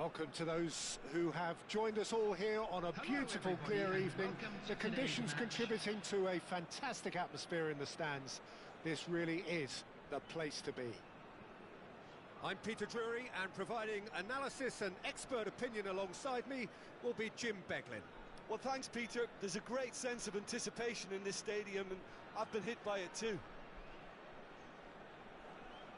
Welcome to those who have joined us all here on a beautiful, clear evening. The conditions contributing to a fantastic atmosphere in the stands. This really is the place to be. I'm Peter Drury, and providing analysis and expert opinion alongside me will be Jim Beglin. Well, thanks, Peter. There's a great sense of anticipation in this stadium, and I've been hit by it too.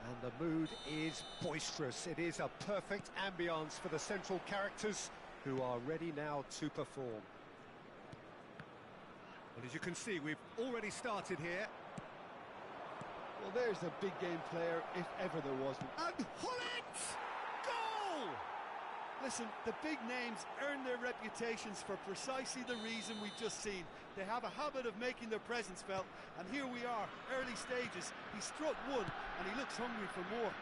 And the mood is boisterous. It is a perfect ambience for the central characters who are ready now to perform. Well, as you can see, we've already started here. Well, there's a big game player, if ever there was one. And Hullet! Goal! Listen, the big names earn their reputations for precisely the reason we've just seen. They have a habit of making their presence felt, and here we are, early stages. He struck one, and he looks hungry for more.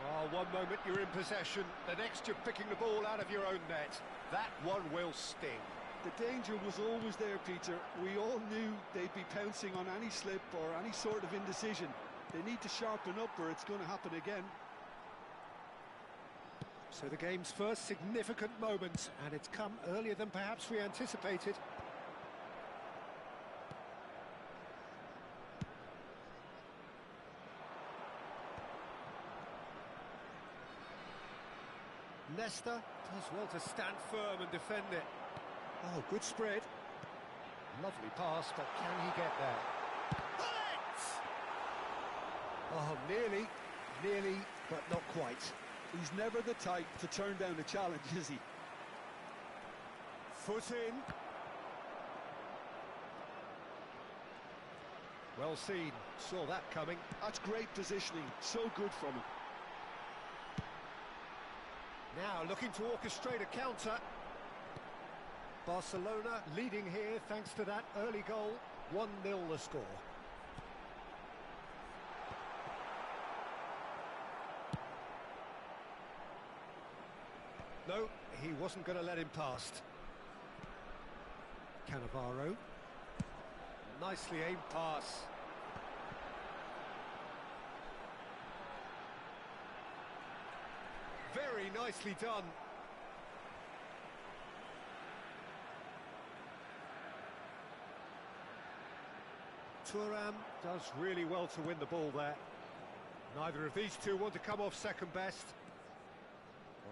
Oh, one moment you're in possession, the next you're picking the ball out of your own net. That one will sting. The danger was always there, Peter. We all knew they'd be pouncing on any slip or any sort of indecision. They need to sharpen up or it's going to happen again. So the game's first significant moment, and it's come earlier than perhaps we anticipated. Leicester does well to stand firm and defend it. Oh, good spread. Lovely pass, but can he get there? Oh, nearly, but not quite. He's never the type to turn down a challenge, is he? Foot in. Well seen, saw that coming. That's great positioning, so good from him. Now looking to orchestrate a counter. Barcelona leading here thanks to that early goal. 1-0 the score. No, he wasn't going to let him past. Cannavaro. Nicely aimed pass. Very nicely done. Thuram does really well to win the ball there. Neither of these two want to come off second best.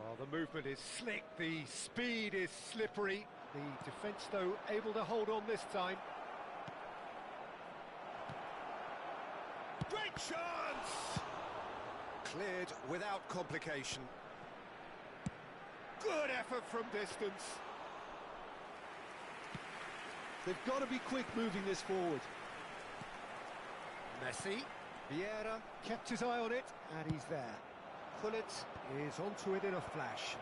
Well, the movement is slick, the speed is slippery. The defence, though, able to hold on this time. Great chance! Cleared without complication. Good effort from distance. They've got to be quick moving this forward. Messi. Vieira kept his eye on it, and he's there. Hullet is onto it in a flash.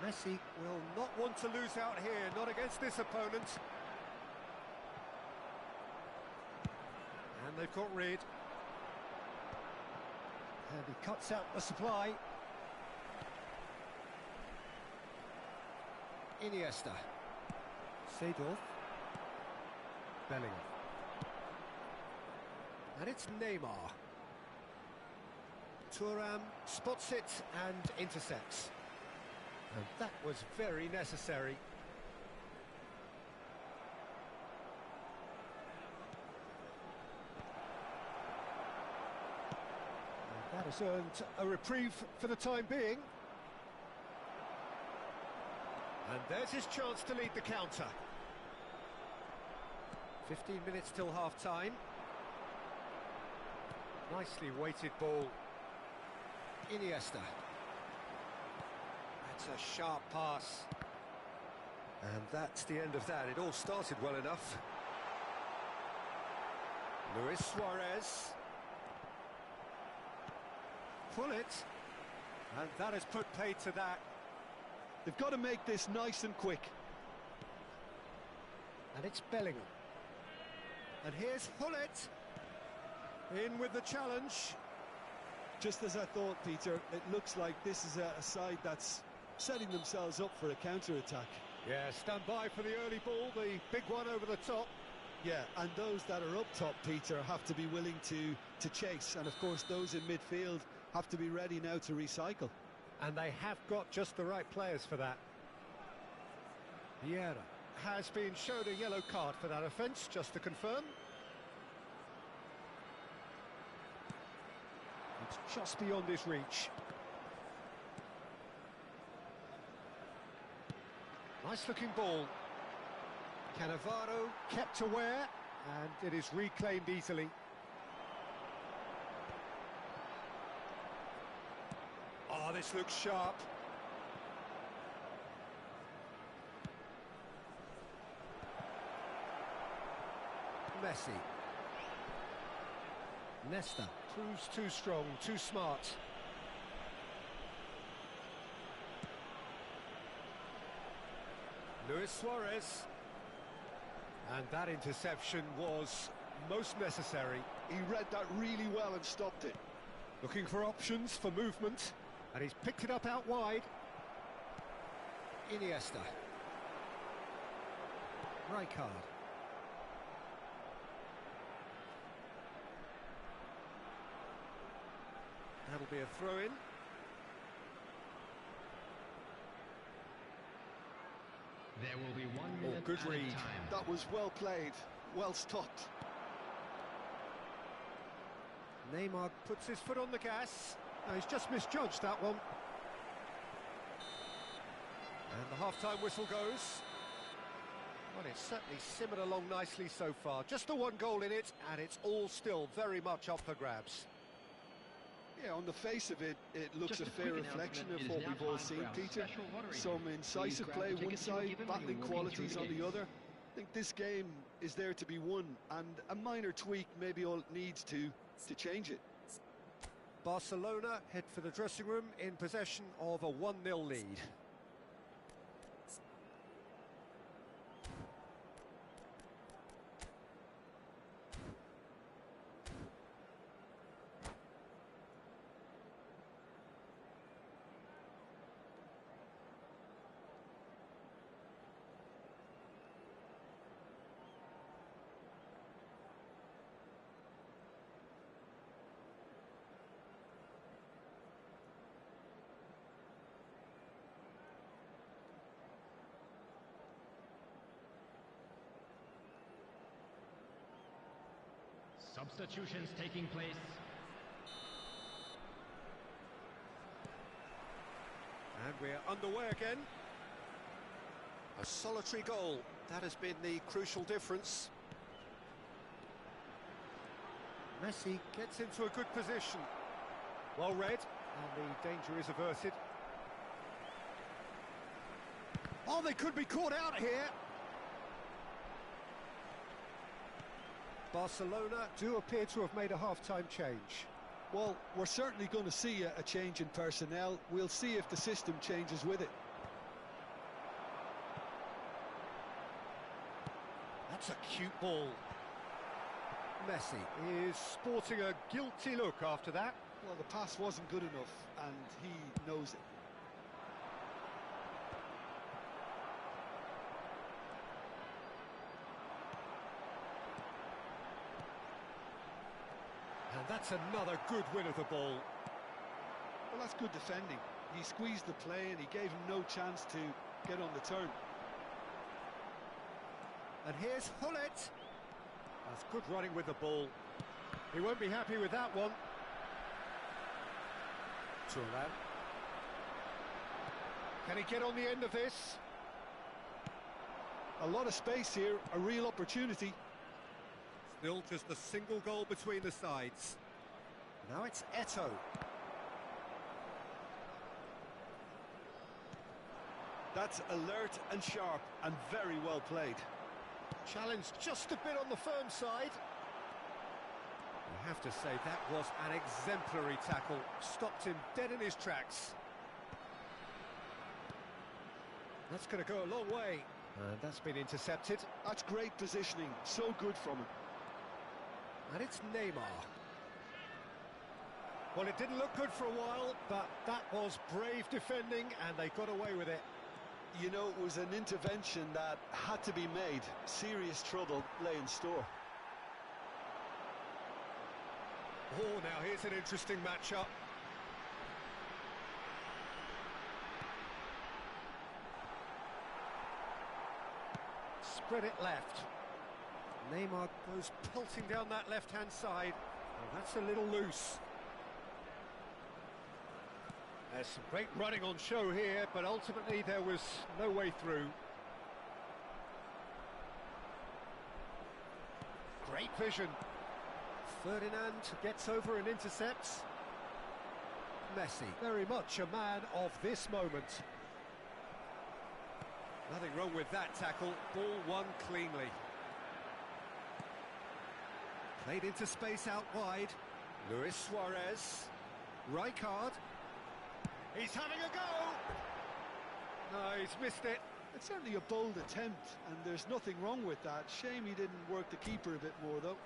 Messi will not want to lose out here, not against this opponent. And they've got rid. And he cuts out the supply. Iniesta. Seedorf. Bellingham. And it's Neymar. Thuram spots it and intercepts. And that was very necessary. And that has earned a reprieve for the time being. And there's his chance to lead the counter. 15 minutes till half-time. Nicely weighted ball. Iniesta. That's a sharp pass. And that's the end of that. It all started well enough. Luis Suarez. Pull it. And that has put paid to that. They've got to make this nice and quick. And it's Bellingham. And here's Hullet. In with the challenge. Just as I thought, Peter, it looks like this is a side that's setting themselves up for a counter-attack. Yeah, stand by for the early ball, the big one over the top. Yeah, and those that are up top, Peter, have to be willing to chase. And, of course, those in midfield have to be ready now to recycle. And they have got just the right players for that. Vieira has been showed a yellow card for that offence, just to confirm. It's just beyond his reach. Nice looking ball. Cannavaro kept aware, and it is reclaimed easily. Oh, this looks sharp. Messi. Nesta proves too strong, too smart. Luis Suarez. And that interception was most necessary. He read that really well and stopped it. Looking for options for movement, and he's picked it up out wide. Iniesta. Rijkaard. That'll be a throw-in. There will be 1 minute good at a read. time. That was well played, well stopped. Neymar puts his foot on the gas. No, he's just misjudged that one. And the half-time whistle goes. Well, it's certainly simmered along nicely so far. Just the one goal in it, and it's all still very much up for grabs. Yeah, on the face of it, it looks a fair reflection of what we've all seen, Peter. Some incisive play one side, battling qualities on the other. I think this game is there to be won, and a minor tweak maybe all it needs to change it. Barcelona head for the dressing room in possession of a 1-0 lead. Substitutions taking place. And we're underway again. A solitary goal. That has been the crucial difference. Messi gets into a good position. Well read, and the danger is averted. Oh, they could be caught out here. Barcelona do appear to have made a half-time change. Well, we're certainly going to see a change in personnel. We'll see if the system changes with it. That's a cute ball. Messi is sporting a guilty look after that. Well, the pass wasn't good enough, and he knows it. And that's another good win of the ball. Well, that's good defending. He squeezed the play and he gave him no chance to get on the turn. And here's Hullet. That's good running with the ball. He won't be happy with that one. Thuram. Can he get on the end of this? A lot of space here, a real opportunity. Still just a single goal between the sides. Now it's Eto'o. That's alert and sharp and very well played. Challenged just a bit on the firm side. I have to say that was an exemplary tackle. Stopped him dead in his tracks. That's going to go a long way. And that's been intercepted. That's great positioning. So good from him. And it's Neymar. Well, it didn't look good for a while, but that was brave defending, and they got away with it. You know, it was an intervention that had to be made. Serious trouble lay in store. Oh, now here's an interesting matchup. spread it left. Neymar goes pelting down that left-hand side. Well, that's a little loose. There's some great running on show here, but ultimately there was no way through. Great vision. Ferdinand gets over and intercepts. Messi, very much a man of this moment. Nothing wrong with that tackle. Ball won cleanly. Played into space out wide. Luis Suarez. Rijkaard. He's having a go! No, he's missed it. It's certainly a bold attempt, and there's nothing wrong with that. Shame he didn't work the keeper a bit more, though.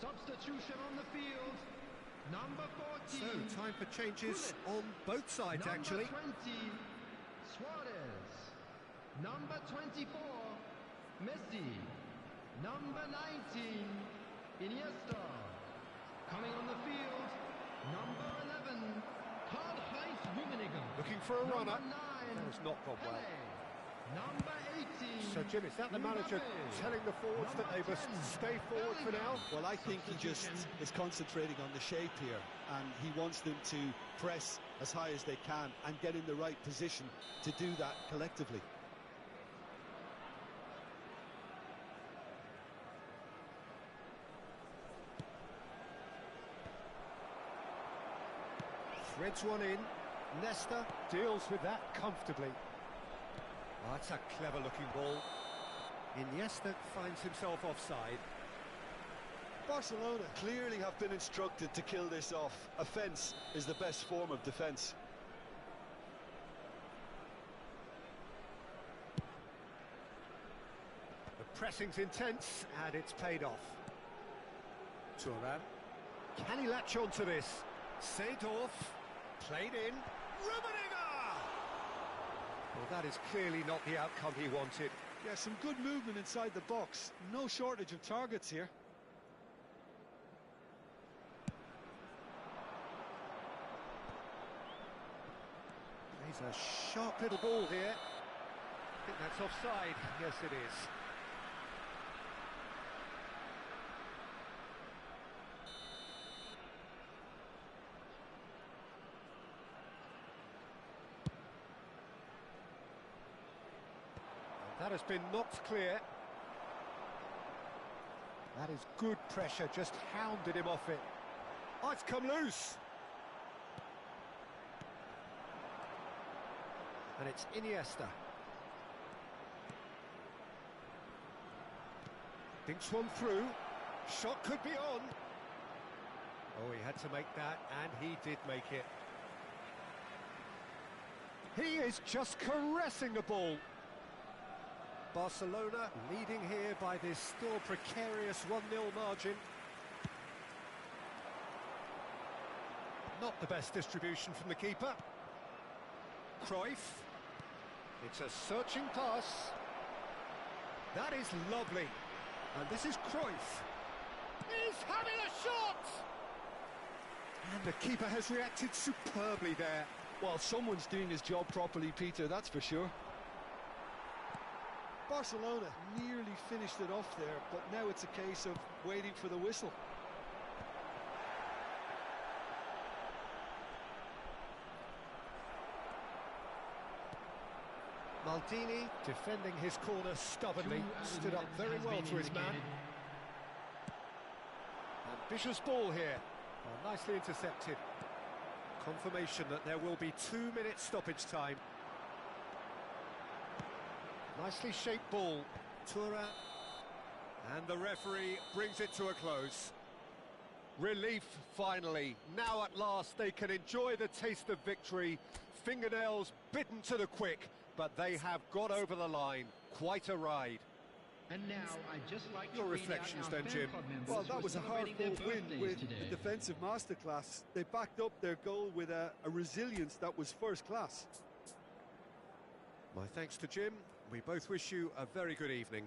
Substitution on the field. Number 14. So, time for changes on both sides, actually. Number 20, Suarez. Number 24, Messi. Number 19, Iniesta. Coming on the field, number 11, Karl-Heinz Rummenigge. Looking for a runner. Number 9, That has not gone well. Pele. Number 18. So, Jim, is that the manager telling the forwards that they must stay forward for now? Well, I think he just is concentrating on the shape here, and he wants them to press as high as they can and get in the right position to do that collectively. Threads one in. Nesta deals with that comfortably. Oh, that's a clever-looking ball. Iniesta finds himself offside. Barcelona clearly have been instructed to kill this off. Offence is the best form of defence. The pressing's intense, and it's paid off. Thuram. Can he latch on to this? Seedorf. Played in. Rummenigge! Well, that is clearly not the outcome he wanted. Yeah, some good movement inside the box. No shortage of targets here. He's a sharp little ball here. I think that's offside. Yes, it is. That has been knocked clear. That is good pressure, just hounded him off it. Oh, it's come loose. And it's Iniesta. Dinks one through. Shot could be on. Oh, he had to make that, and he did make it. He is just caressing the ball. Barcelona leading here by this still precarious 1-0 margin. Not the best distribution from the keeper. Cruyff. It's a searching pass. That is lovely. And this is Cruyff. He's having a shot! And the keeper has reacted superbly there. Well, someone's doing his job properly, Peter, that's for sure. Barcelona nearly finished it off there, but now it's a case of waiting for the whistle. Maldini defending his corner stubbornly, stood up very well to his man. Ambitious ball here, nicely intercepted. Confirmation that there will be 2 minutes stoppage time. Nicely shaped ball, Thuram, and the referee brings it to a close. Relief finally, now at last they can enjoy the taste of victory. Fingernails bitten to the quick, but they have got over the line. Quite a ride. And now I'd just like Your to read reflections out our then, fan Jim. club members Well, who that are was a celebrating hard-fought their win birthdays with today. a defensive masterclass. They backed up their goal with a resilience that was first class. My thanks to Jim. We both wish you a very good evening.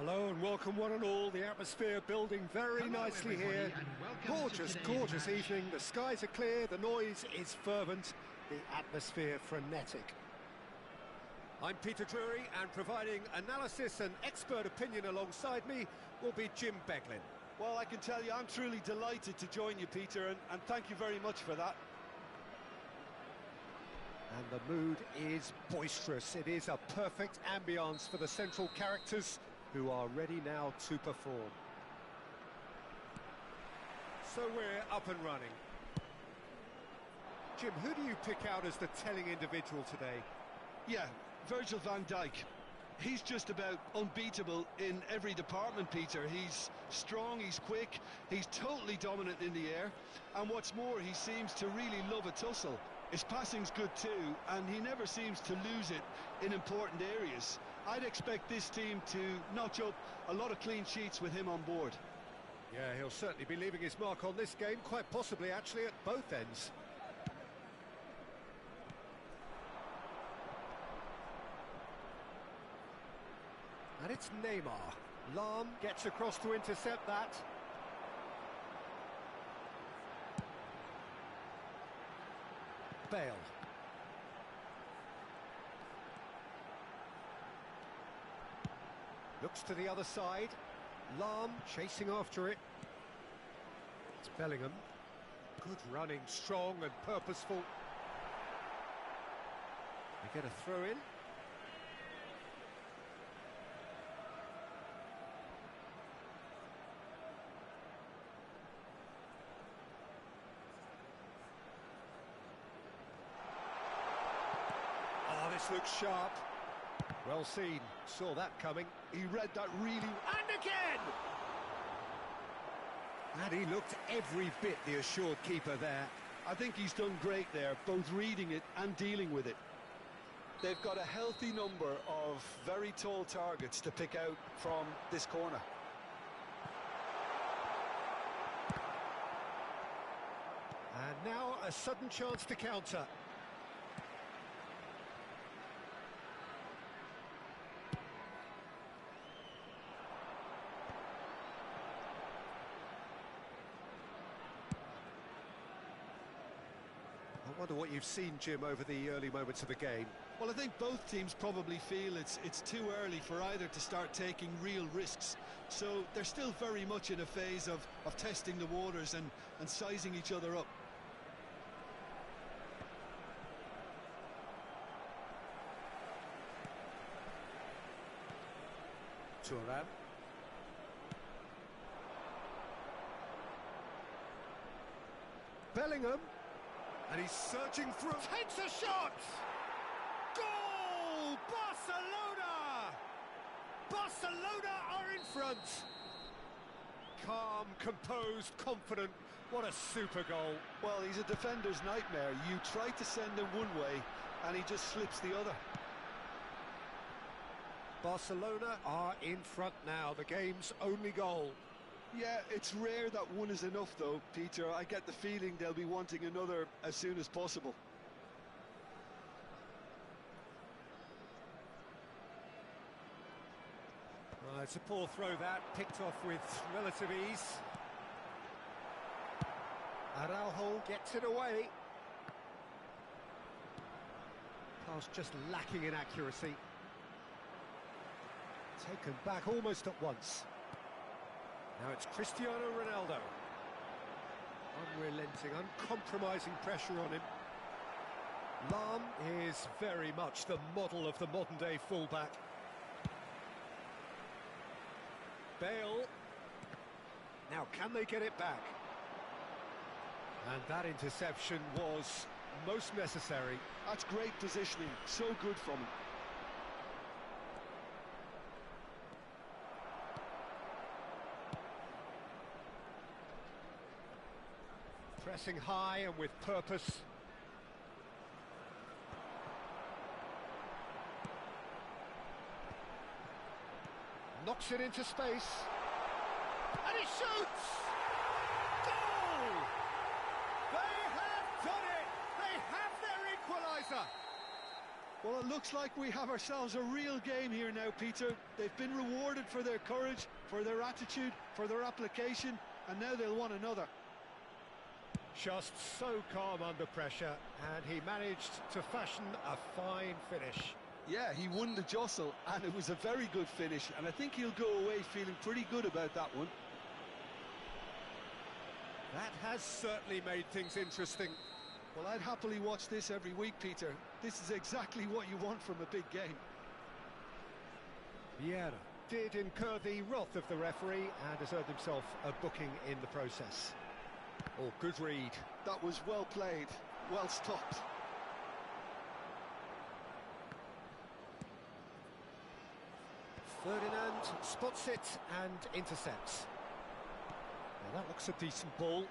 Hello and welcome one and all. The atmosphere building very Hello, nicely everybody, here. and welcome Gorgeous, to today's gorgeous match. evening. The skies are clear, the noise is fervent, the atmosphere frenetic. I'm Peter Drury, and providing analysis and expert opinion alongside me will be Jim Beglin. Well, I can tell you, I'm truly delighted to join you, Peter, and thank you very much for that. And the mood is boisterous. It is a perfect ambience for the central characters who are ready now to perform. So we're up and running. Jim, who do you pick out as the telling individual today? Yeah, Virgil van Dijk. He's just about unbeatable in every department, Peter. He's strong, he's quick, he's totally dominant in the air, and what's more, he seems to really love a tussle. His passing's good too, and he never seems to lose it in important areas. I'd expect this team to notch up a lot of clean sheets with him on board. Yeah, he'll certainly be leaving his mark on this game, quite possibly actually at both ends. And it's Neymar. Lahm gets across to intercept that. Bale. Looks to the other side. Lahm chasing after it. It's Bellingham. Good running, strong and purposeful. They get a throw in. Oh, this looks sharp. Well seen. Saw that coming. He read that really... And again! And he looked every bit the assured keeper there. I think he's done great there, both reading it and dealing with it. They've got a healthy number of very tall targets to pick out from this corner. And now a sudden chance to counter. I wonder what you've seen, Jim, over the early moments of the game. Well, I think both teams probably feel it's too early for either to start taking real risks. So they're still very much in a phase of testing the waters and sizing each other up. Thuram. Bellingham. And he's surging through. Takes a shot! Goal! Barcelona! Barcelona are in front. Calm, composed, confident. What a super goal. Well, he's a defender's nightmare. You try to send him one way, and he just slips the other. Barcelona are in front now, the game's only goal. Yeah, it's rare that one is enough, though, Peter. I get the feeling they'll be wanting another as soon as possible. It's a poor throw that, picked off with relative ease. Araujo gets it away. Pass just lacking in accuracy. Taken back almost at once. Now it's Cristiano Ronaldo. Unrelenting, uncompromising pressure on him. Lahm is very much the model of the modern-day fullback. Bale. Now, can they get it back? And that interception was most necessary. That's great positioning, so good from him. Pressing high and with purpose. Knocks it into space. And he shoots! Goal! They have done it! They have their equaliser! Well, it looks like we have ourselves a real game here now, Peter. They've been rewarded for their courage, for their attitude, for their application, and now they'll want another. Just so calm under pressure, and he managed to fashion a fine finish. Yeah, he won the jostle, and it was a very good finish, and I think he'll go away feeling pretty good about that one. That has certainly made things interesting. Well, I'd happily watch this every week, Peter. This is exactly what you want from a big game. Vieira did incur the wrath of the referee and has earned himself a booking in the process. Oh, good read. That was well played, well stopped. Ferdinand spots it and intercepts. Now that looks a decent ball.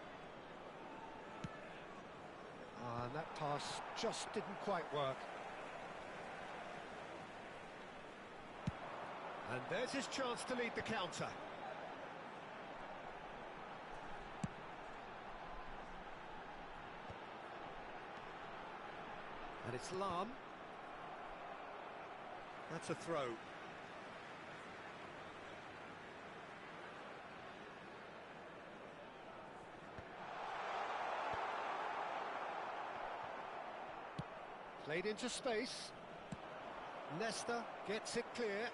And that pass just didn't quite work. And there's his chance to lead the counter. And it's Lam. That's a throw. Played into space. Nesta gets it clear.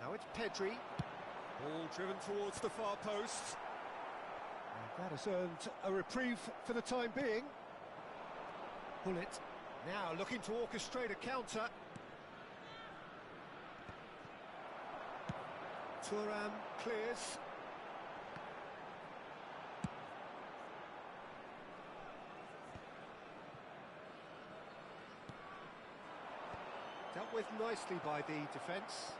Now it's Pedri. Ball driven towards the far post. And that has earned a reprieve for the time being. Bullet now looking to orchestrate a counter. Thuram clears. Dealt with nicely by the defence.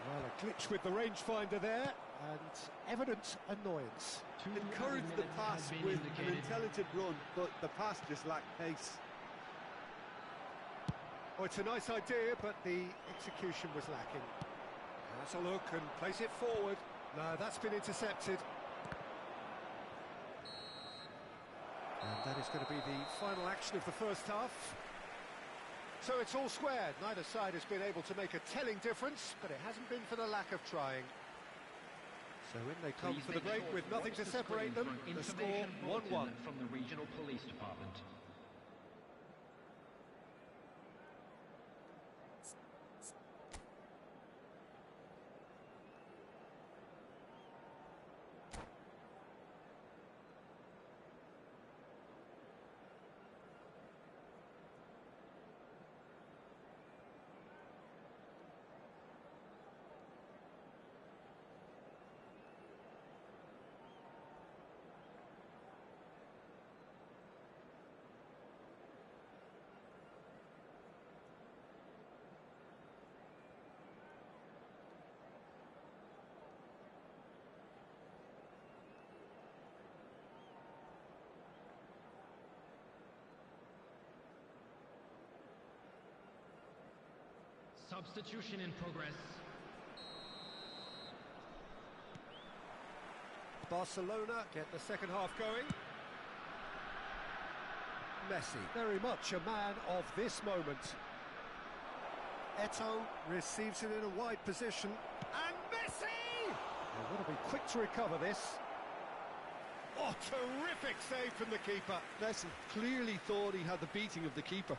Well, a glitch with the rangefinder there, and evident annoyance. Encouraged the pass with an intelligent run, but the pass just lacked pace. Oh, it's a nice idea, but the execution was lacking. Has a look and plays it forward. No, that's been intercepted. And that is going to be the final action of the first half. So it's all squared. Neither side has been able to make a telling difference, but it hasn't been for the lack of trying. So in they come for the break with nothing to separate them. The score 1-1. From the regional police department. Substitution in progress. Barcelona get the second half going. Messi, very much a man of this moment. Eto'o receives it in a wide position. And Messi! They've got to be quick to recover this. Oh, terrific save from the keeper. Messi clearly thought he had the beating of the keeper.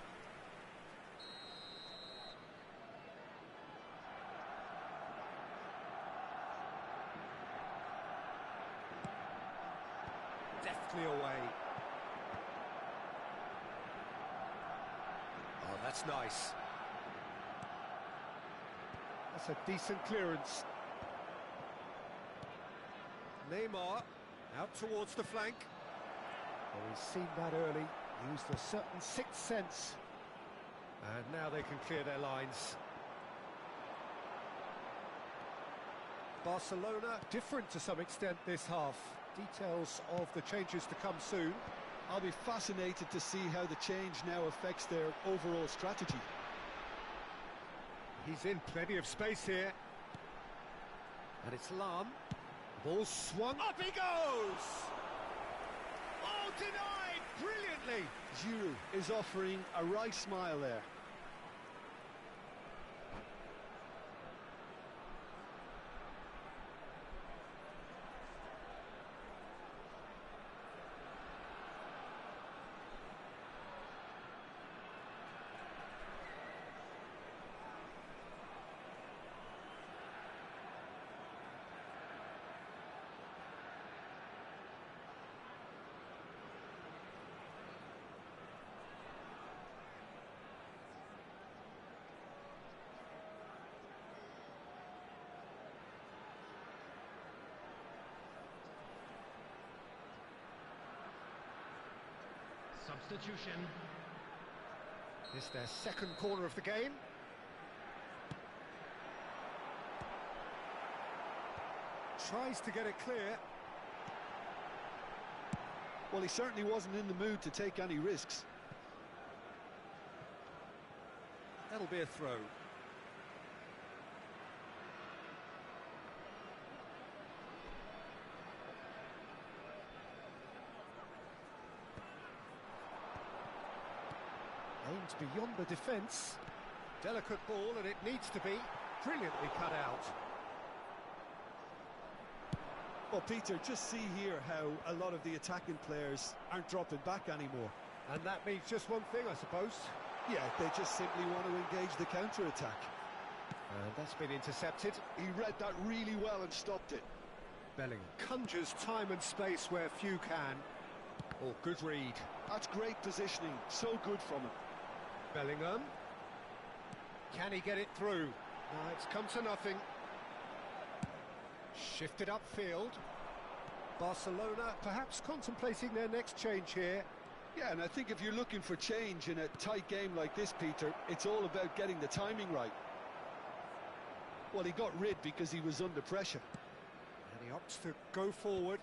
Deftly away. Oh, that's nice. That's a decent clearance. Neymar out towards the flank. Oh, he's seen that early. Used a certain sixth sense. And now they can clear their lines. Barcelona different to some extent this half. Details of the changes to come soon. I'll be fascinated to see how the change now affects their overall strategy. He's in plenty of space here. And it's Lam. Ball swung. Up he goes! Oh, denied brilliantly. Giroud is offering a right smile there. Substitution. It's their second corner of the game. Tries to get it clear. Well, he certainly wasn't in the mood to take any risks. That'll be a throw. Aimed beyond the defence. Delicate ball, and it needs to be brilliantly cut out. Well, Peter, just see here how a lot of the attacking players aren't dropping back anymore. And that means just one thing, I suppose. Yeah, they just simply want to engage the counter-attack. And that's been intercepted. He read that really well and stopped it. Bellingham conjures time and space where few can. Oh, good read. That's great positioning, so good from him. Bellingham. Can he get it through? No, it's come to nothing. Shifted upfield. Barcelona perhaps contemplating their next change here. Yeah, and I think if you're looking for change in a tight game like this, Peter, it's all about getting the timing right. Well, he got rid because he was under pressure. And he opts to go forward.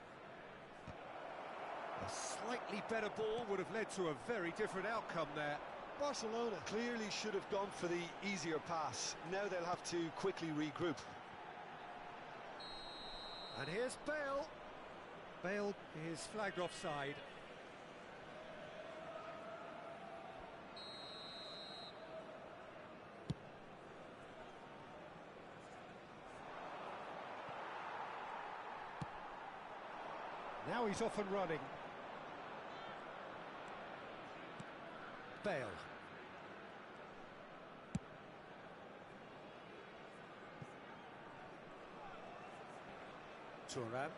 A slightly better ball would have led to a very different outcome there. Barcelona clearly should have gone for the easier pass. Now they'll have to quickly regroup. And here's Bale. Bale is flagged offside. Now he's off and running. Bale. Thuram.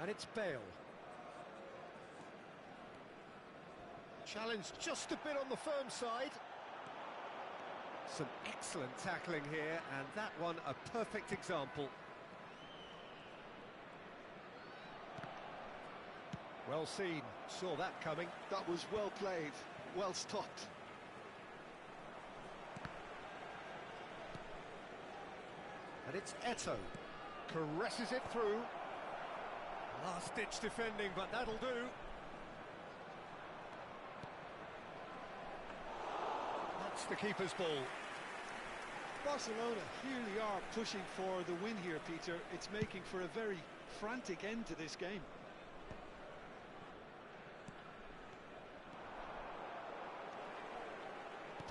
And it's Bale. Challenge just a bit on the firm side. Some excellent tackling here, and that one a perfect example. Well seen, saw that coming. That was well played, well stopped. And it's Eto'o. Caresses it through. Last-ditch defending, but that'll do. That's the keeper's ball. Barcelona really are pushing for the win here, Peter. It's making for a very frantic end to this game.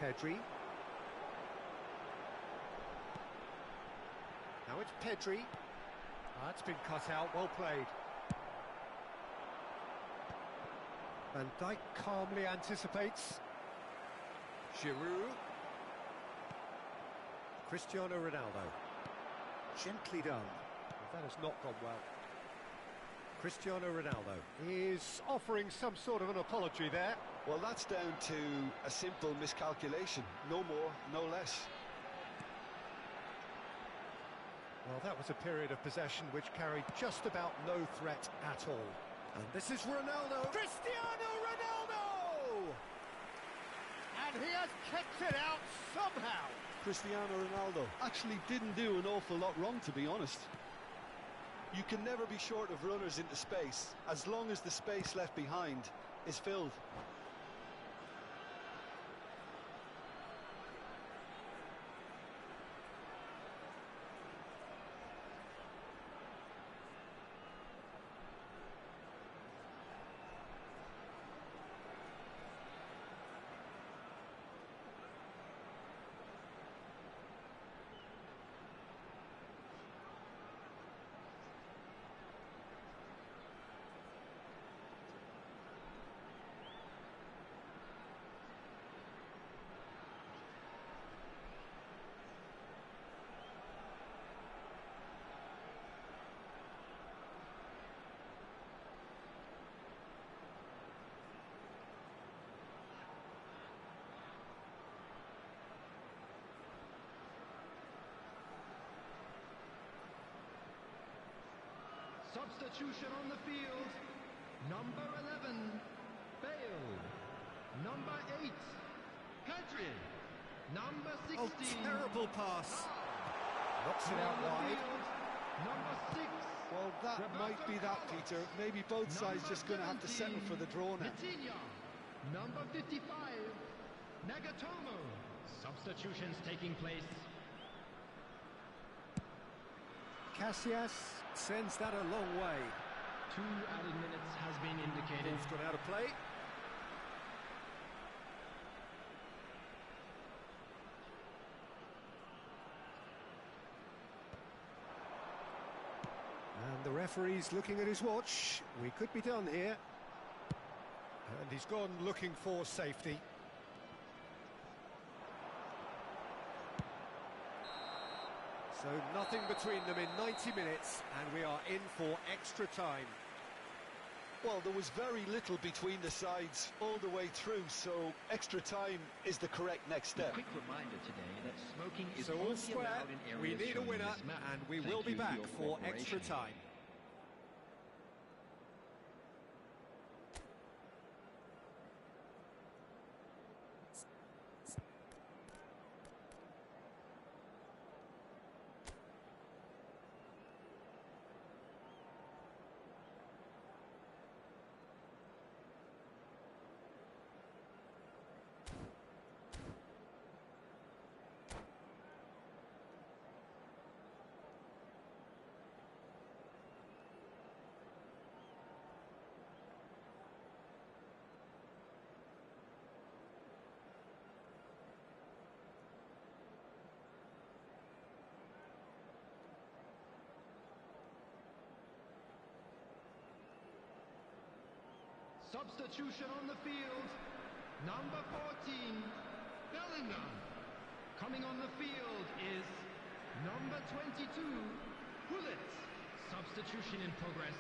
Pedri. Now it's Pedri. It's been cut out, well played. Van Dijk calmly anticipates. Giroud. Cristiano Ronaldo. Gently done. That has not gone well. Cristiano Ronaldo is offering some sort of an apology there. Well, that's down to a simple miscalculation. No more, no less. Well, that was a period of possession which carried just about no threat at all. And this is Ronaldo. Cristiano Ronaldo! And he has kept it out somehow. Cristiano Ronaldo actually didn't do an awful lot wrong, to be honest. You can never be short of runners into space, as long as the space left behind is filled. Substitution on the field. Number 11, Bale. Number 8, Pedri. Number 16. Oh, terrible pass. Knocks it out on the wide. field, number 6. Well, that Roberto might be that, Carlos. Peter. Maybe both sides Number just going to have to settle 17, for the draw now. Vitinha. Number 55, Nagatomo. Substitutions taking place. Casillas sends that a long way. 2 added minutes has been indicated. Ball's gone out of play. And the referee's looking at his watch. We could be done here. And he's gone looking for safety. So nothing between them in 90 minutes, and we are in for extra time. Well, there was very little between the sides all the way through, so extra time is the correct next A step. quick reminder today that smoking is So all only square, allowed in areas we need a shown on winner, this map. and we Thank will be you back your for extra cooperation. time. Substitution on the field. Number 14, Bellingham. Coming on the field is number 22, Hullet. Substitution in progress.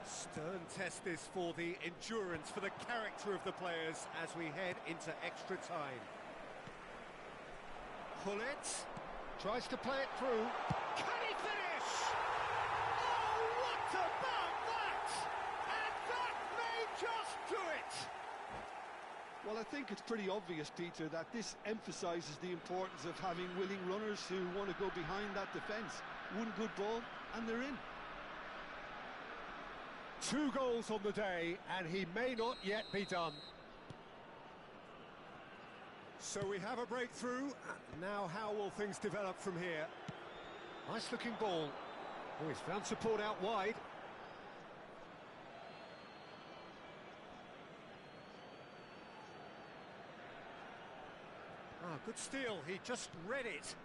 Stern test this for the endurance, for the character of the players as we head into extra time. Hullet tries to play it through. Can he finish? Oh, what about that? And that may just do it. Well, I think it's pretty obvious, Peter, that this emphasises the importance of having willing runners who want to go behind that defence. One good ball, and they're in. 2 goals on the day, and he may not yet be done. So we have a breakthrough. Now how will things develop from here? Nice looking ball. Oh, he's found support out wide. Ah, good steal. He just read it.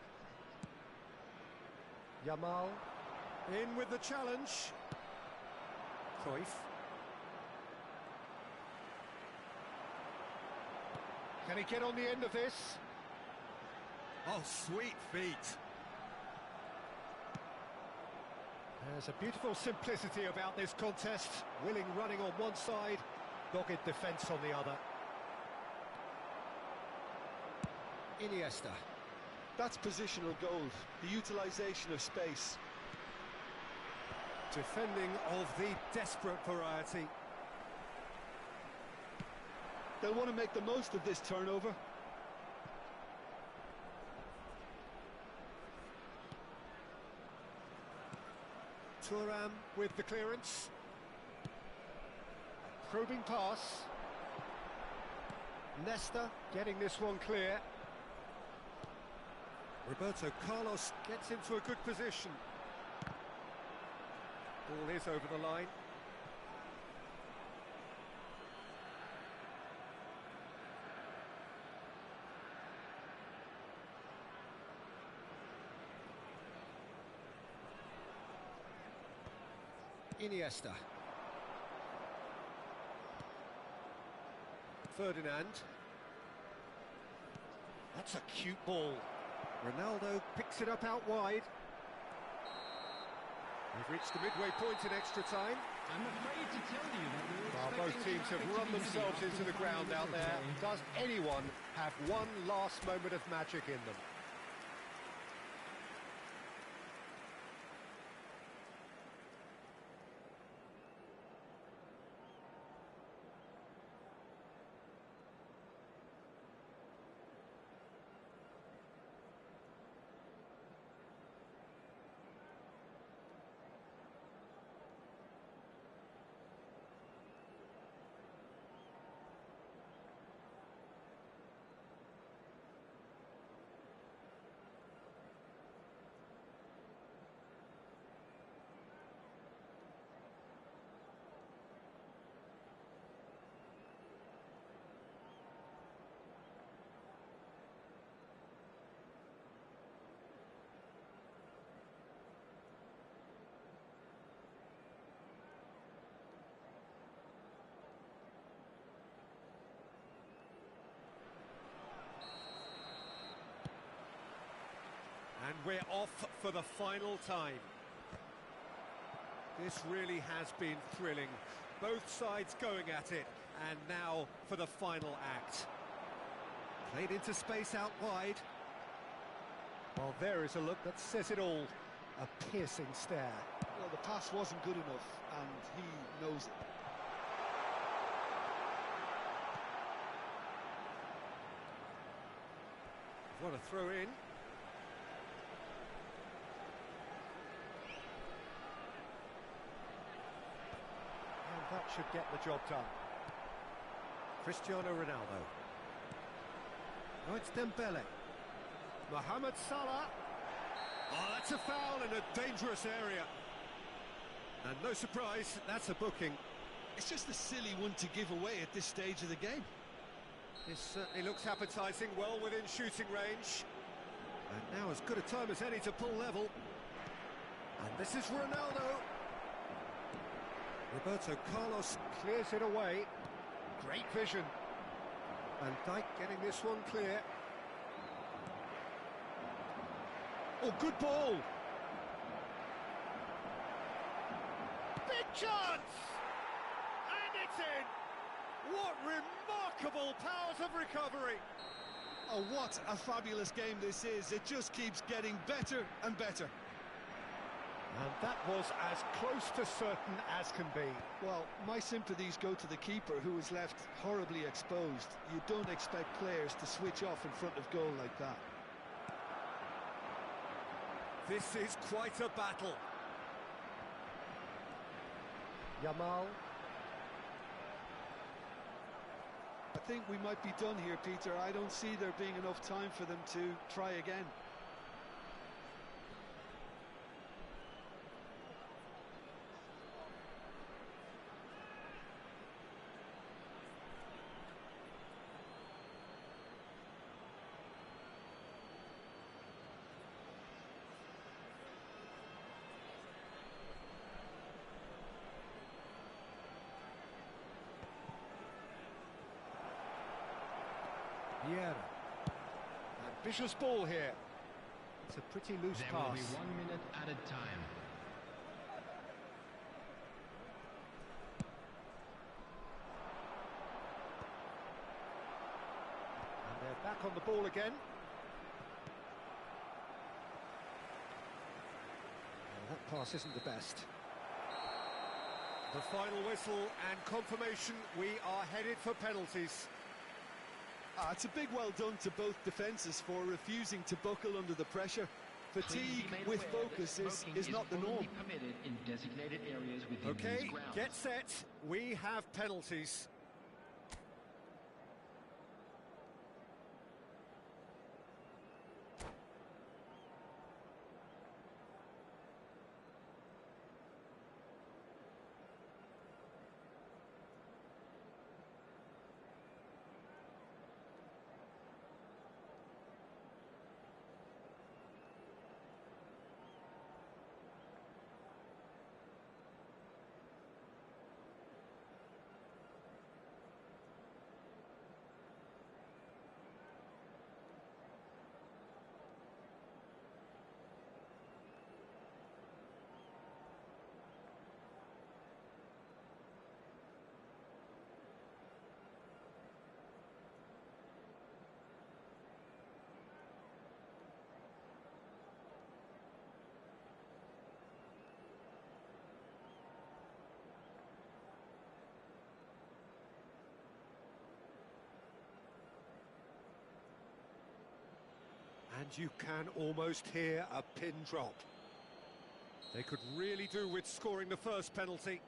Yamal in with the challenge. Cruyff. Can he get on the end of this? Oh, sweet feet. There's a beautiful simplicity about this contest. Willing running on one side, dogged defence on the other. Iniesta. That's positional goal, the utilisation of space. Defending of the desperate variety. They'll want to make the most of this turnover. Thuram with the clearance. Probing pass. Nesta getting this one clear. Roberto Carlos gets into a good position. Ball is over the line. Iniesta. Ferdinand. That's a cute ball. Ronaldo picks it up out wide. We've reached the midway point in extra time. I'm afraid to tell you that Both teams have run themselves into the ground out there. Does anyone have one last moment of magic in them? And we're off for the final time. This really has been thrilling. Both sides going at it. And now for the final act. Played into space out wide. Well, there is a look that says it all. A piercing stare. Well, the pass wasn't good enough, and he knows it. What a throw in. That should get the job done. Cristiano Ronaldo. Now it's Dembele. Mohamed Salah. Oh, that's a foul in a dangerous area. And no surprise, that's a booking. It's just a silly one to give away at this stage of the game. This certainly looks appetising, well within shooting range. And now as good a time as any to pull level. And this is Ronaldo. Roberto Carlos clears it away. Great vision. Van Dijk getting this one clear. Oh, good ball. Big chance! And it's in! What remarkable powers of recovery! Oh, what a fabulous game this is. It just keeps getting better and better. And that was as close to certain as can be. Well, my sympathies go to the keeper, who was left horribly exposed. You don't expect players to switch off in front of goal like that. This is quite a battle. Yamal. I think we might be done here, Peter. I don't see there being enough time for them to try again. Vieira. Ambitious ball here. It's a pretty loose There pass. will be 1 minute added time. And they're back on the ball again. Well, that pass isn't the best. The final whistle and confirmation, we are headed for penalties. It's a big well done to both defences for refusing to buckle under the pressure. Fatigue with focus is not the norm. Permitted in designated areas within Okay, these grounds. get set. We have penalties. And you can almost hear a pin drop. They could really do with scoring the first penalty.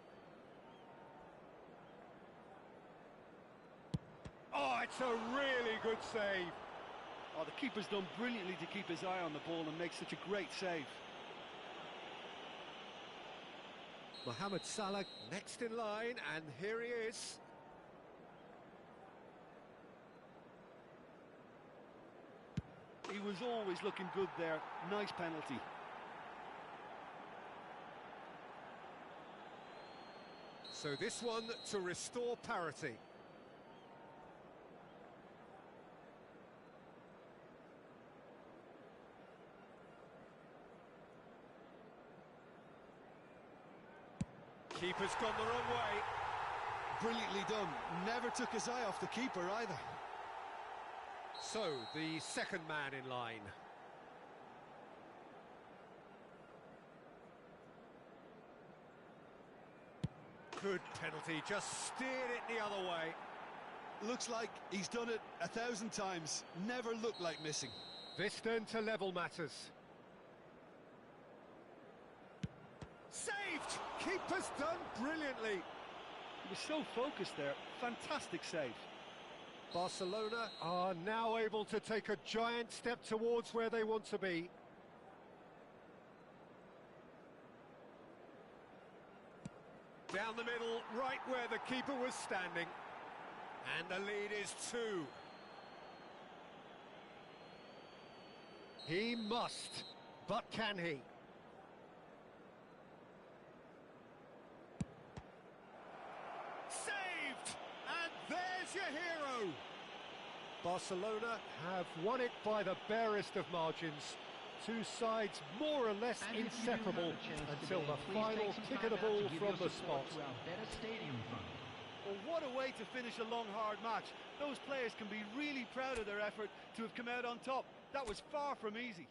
Oh, it's a really good save. Oh, the keeper's done brilliantly to keep his eye on the ball and make such a great save. Mohamed Salah next in line, and here he is. He was always looking good there. Nice penalty. So this one to restore parity. Keeper's gone the wrong way. Brilliantly done. Never took his eye off the keeper either. So, the second man in line. Good penalty, just steered it the other way. Looks like he's done it 1,000 times. Never looked like missing. This then to level matters. Saved! Keeper's done brilliantly. He was so focused there. Fantastic save. Barcelona are now able to take a giant step towards where they want to be. Down the middle, right where the keeper was standing. And the lead is 2. He must, but can he? Saved! And there's your hero! Barcelona have won it by the barest of margins. Two sides more or less And if you do have a inseparable chance until today, the please final take some kick time of the out ball to give from your the support spot. to our better stadium fund. Well, what a way to finish a long, hard match. Those players can be really proud of their effort to have come out on top. That was far from easy.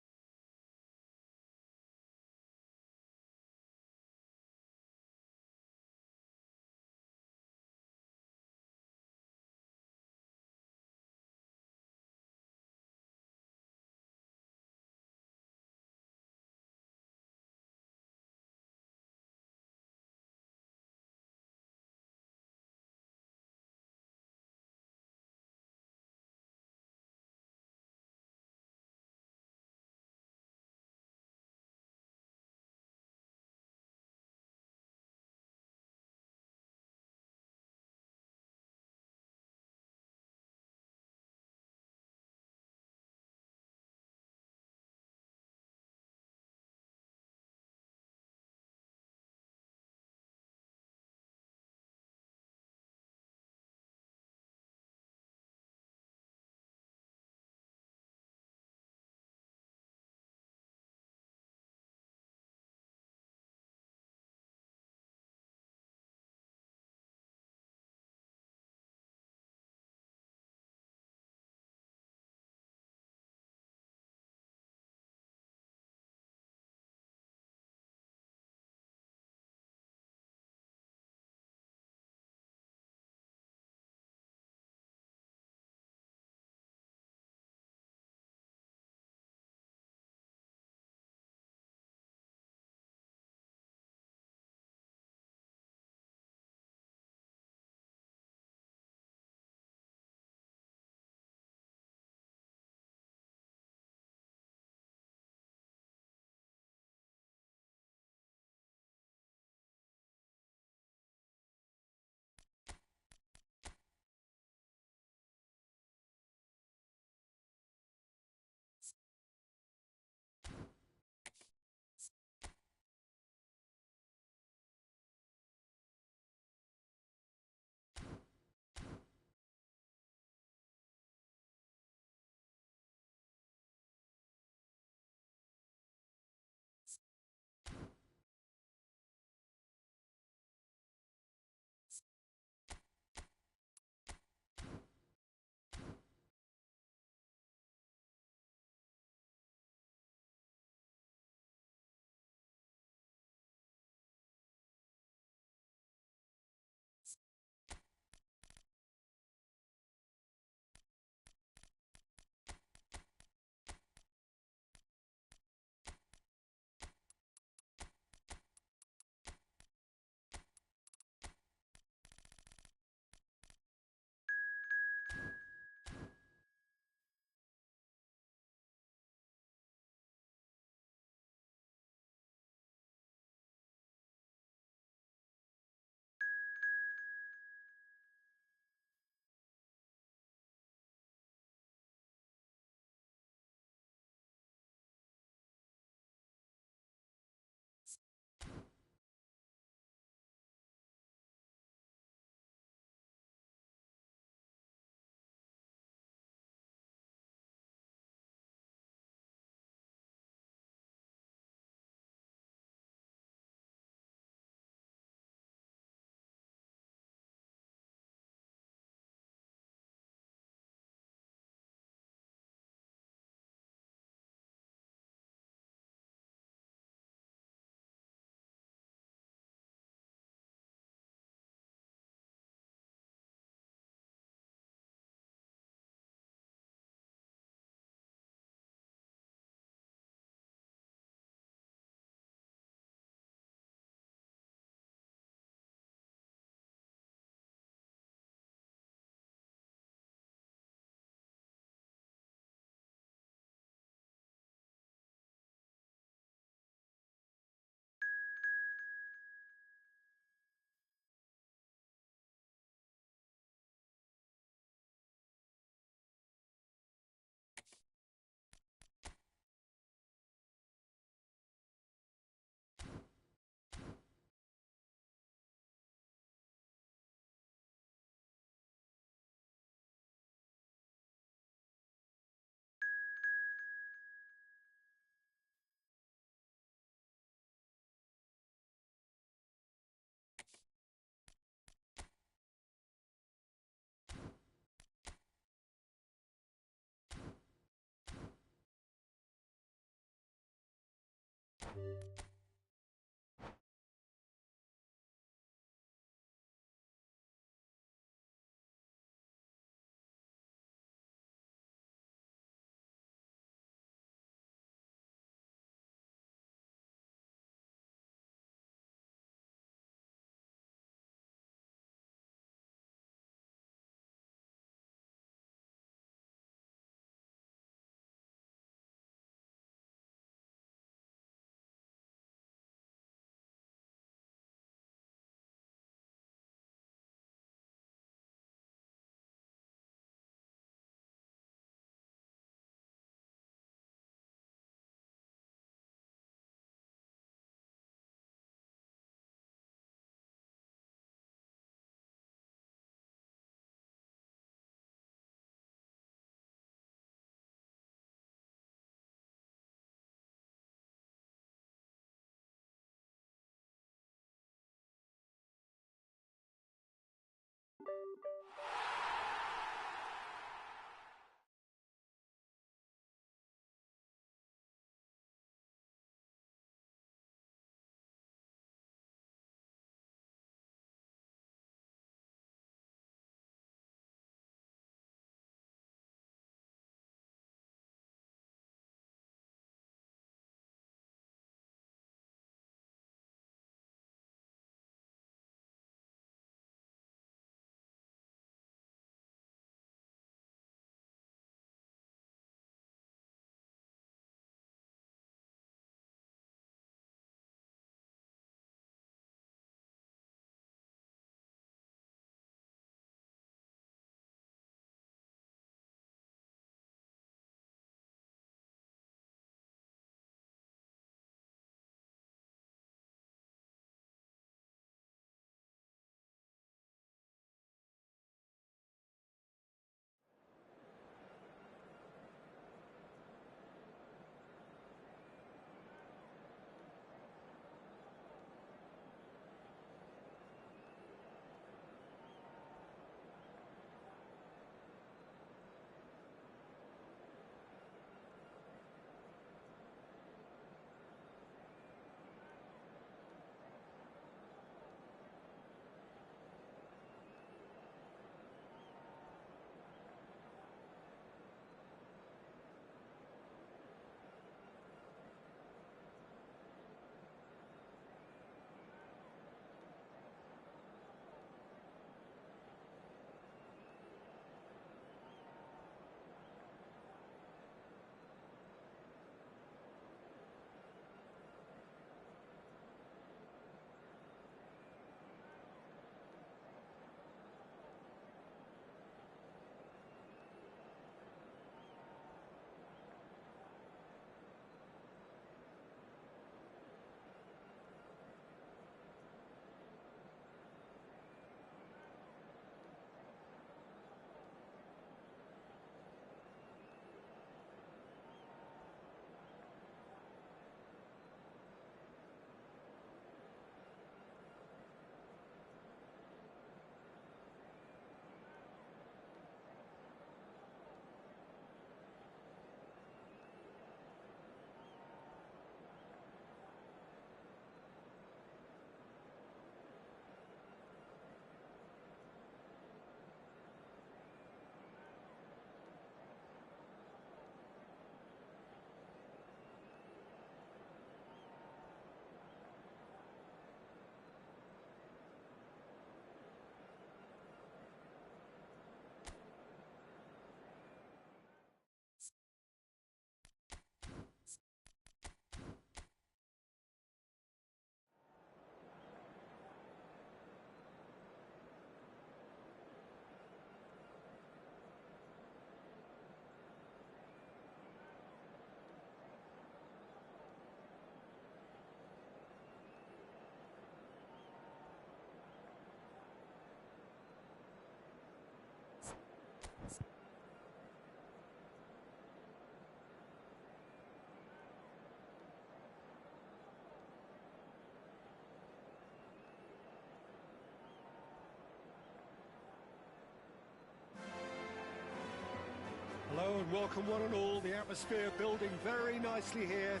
and welcome one and all. The atmosphere building very nicely here.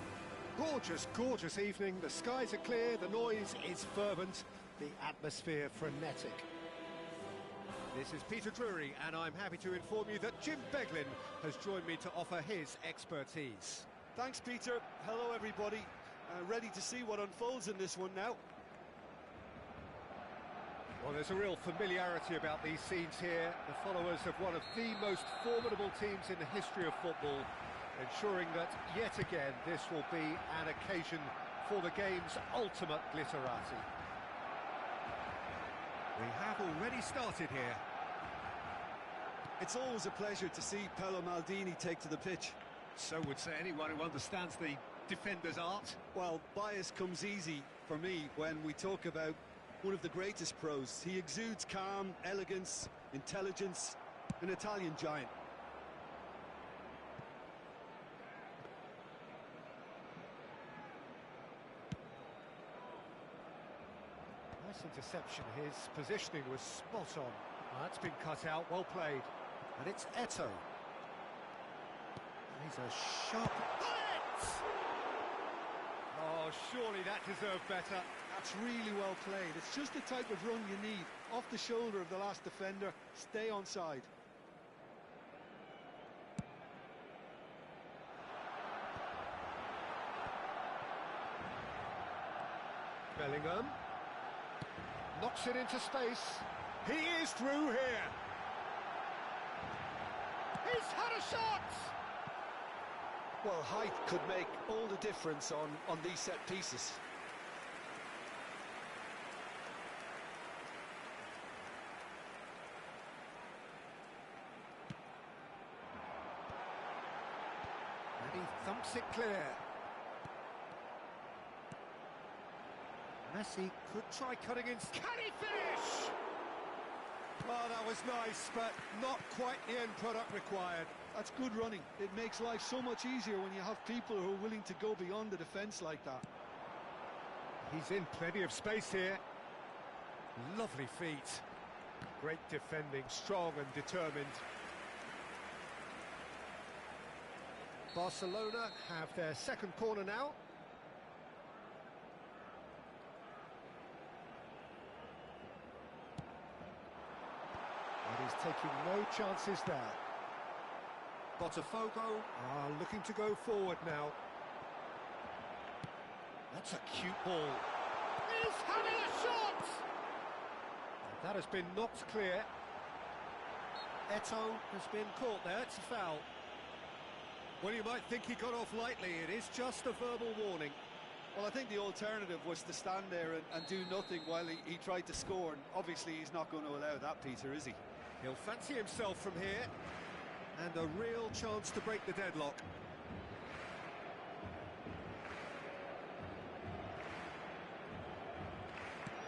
Gorgeous, gorgeous evening. The skies are clear, the noise is fervent, the atmosphere frenetic. This is Peter Drury, and I'm happy to inform you that Jim Beglin has joined me to offer his expertise. Thanks, Peter. Hello, everybody. Ready to see what unfolds in this one now. Well, there's a real familiarity about these scenes here. The followers of one of the most formidable teams in the history of football, ensuring that, yet again, this will be an occasion for the game's ultimate glitterati. We have already started here. It's always a pleasure to see Paolo Maldini take to the pitch. So would say anyone who understands the defender's art. Well, bias comes easy for me when we talk about one of the greatest pros. He exudes calm, elegance, intelligence, an Italian giant. Nice interception. His positioning was spot on. That's been cut out, well played. And it's Eto'o. He's a sharp... Oh, surely that deserved better. That's really well played. It's just the type of run you need. Off the shoulder of the last defender, stay onside. Bellingham knocks it into space. He is through here. He's had a shot! Well, height could make all the difference on these set pieces. And he thumps it clear. Messi could try cutting in. Can he finish? Oh, that was nice, but not quite the end product required. That's good running. It makes life so much easier when you have people who are willing to go beyond the defence like that. He's in plenty of space here. Lovely feet. Great defending, strong and determined. Barcelona have their second corner now. And he's taking no chances there. Botafogo are looking to go forward now. That's a cute ball. He's having a shot! That has been knocked clear. Eto'o has been caught there, it's a foul. Well, you might think he got off lightly, it is just a verbal warning. Well, I think the alternative was to stand there and do nothing while he tried to score, and obviously he's not going to allow that, Peter, is he? He'll fancy himself from here, and a real chance to break the deadlock.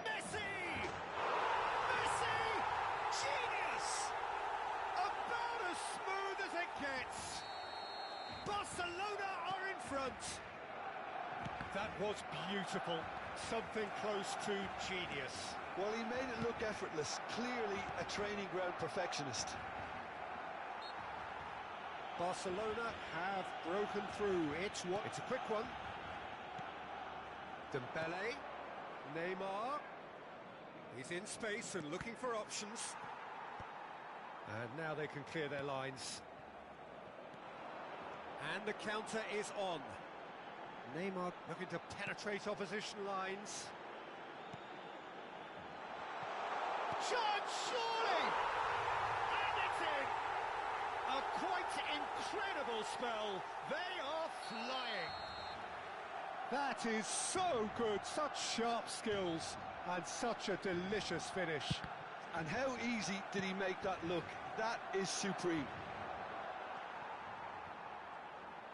Messi! Messi! Genius! About as smooth as it gets. Barcelona are in front. That was beautiful. Something close to genius. Well, he made it look effortless. Clearly a training ground perfectionist. Barcelona have broken through. It's a quick one. Dembele, Neymar. He's in space and looking for options. And now they can clear their lines. And the counter is on. Neymar looking to penetrate opposition lines. Chance, surely! And it's in! A quite incredible spell. They are flying. That is so good. Such sharp skills and such a delicious finish. And how easy did he make that look? That is supreme.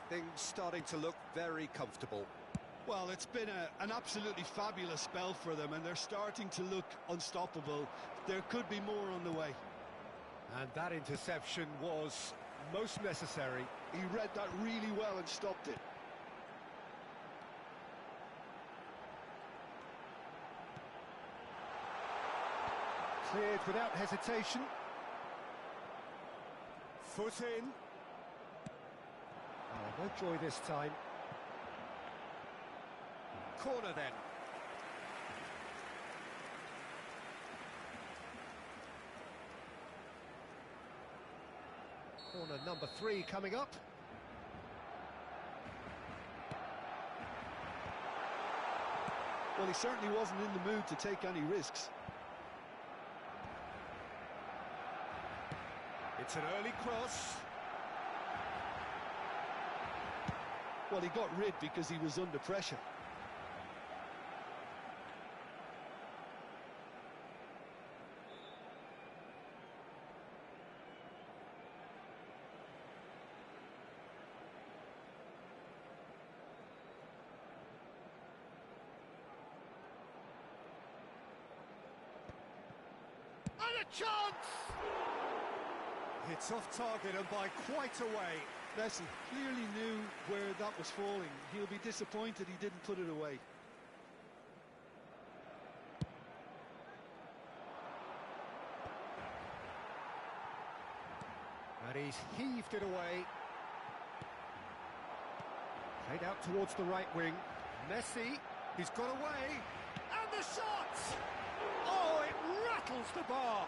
Things starting to look very comfortable. Well, it's been an absolutely fabulous spell for them, and they're starting to look unstoppable. There could be more on the way. And that interception was most necessary. He read that really well and stopped it. Cleared without hesitation. Foot in. No joy this time. Corner then. Corner number 3 coming up. Well, he certainly wasn't in the mood to take any risks. It's an early cross. Well, he got rid because he was under pressure. And a chance! It's off target and by quite a way. Messi clearly knew where that was falling. He'll be disappointed he didn't put it away. And he's heaved it away. Played out towards the right wing. Messi, he's got away. And the shot! Oh, it rattles the bar.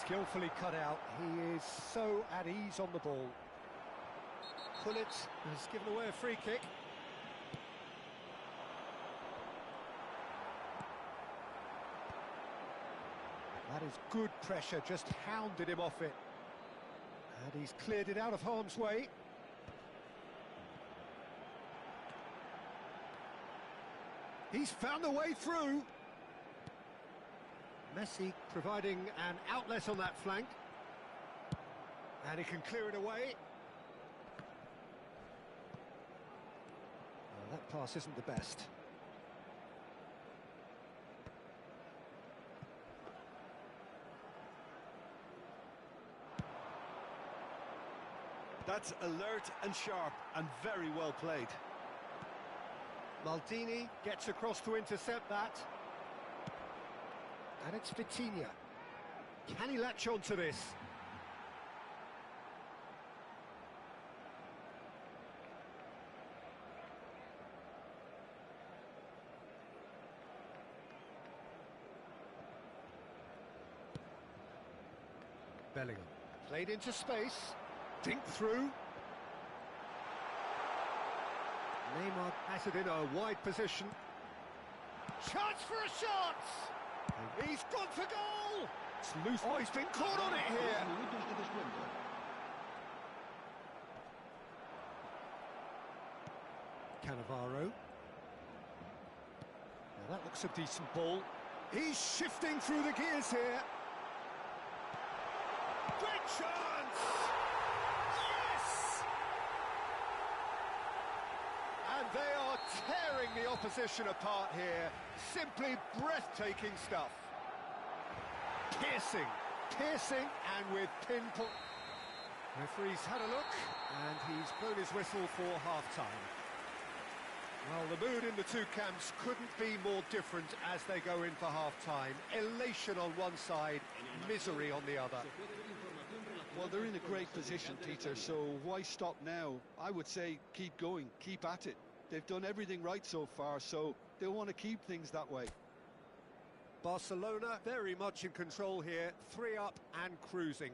Skillfully cut out. He is so at ease on the ball. Gullit has given away a free kick. That is good pressure, just hounded him off it. And he's cleared it out of harm's way. He's found a way through. Messi providing an outlet on that flank. And he can clear it away. Oh, that pass isn't the best. That's alert and sharp and very well played. Maldini gets across to intercept that. And it's Vitinha. Can he latch on to this? Bellingham. Played into space. Dink through. Neymar has it in a wide position. Chance for a shot! He's gone for goal! It's loose. Oh, he's been caught on it here. Cannavaro. Now that looks a decent ball. He's shifting through the gears here. Great chance! Yes! And they are tearing the opposition apart here. Simply breathtaking stuff. Piercing, and with pinpoint. Referee's had a look, and he's blown his whistle for half-time. Well, the mood in the two camps couldn't be more different as they go in for half-time. Elation on one side, misery on the other. Well, they're in a great position, Peter, so why stop now? I would say keep going, keep at it. They've done everything right so far, so they'll want to keep things that way. Barcelona very much in control here, 3 up and cruising.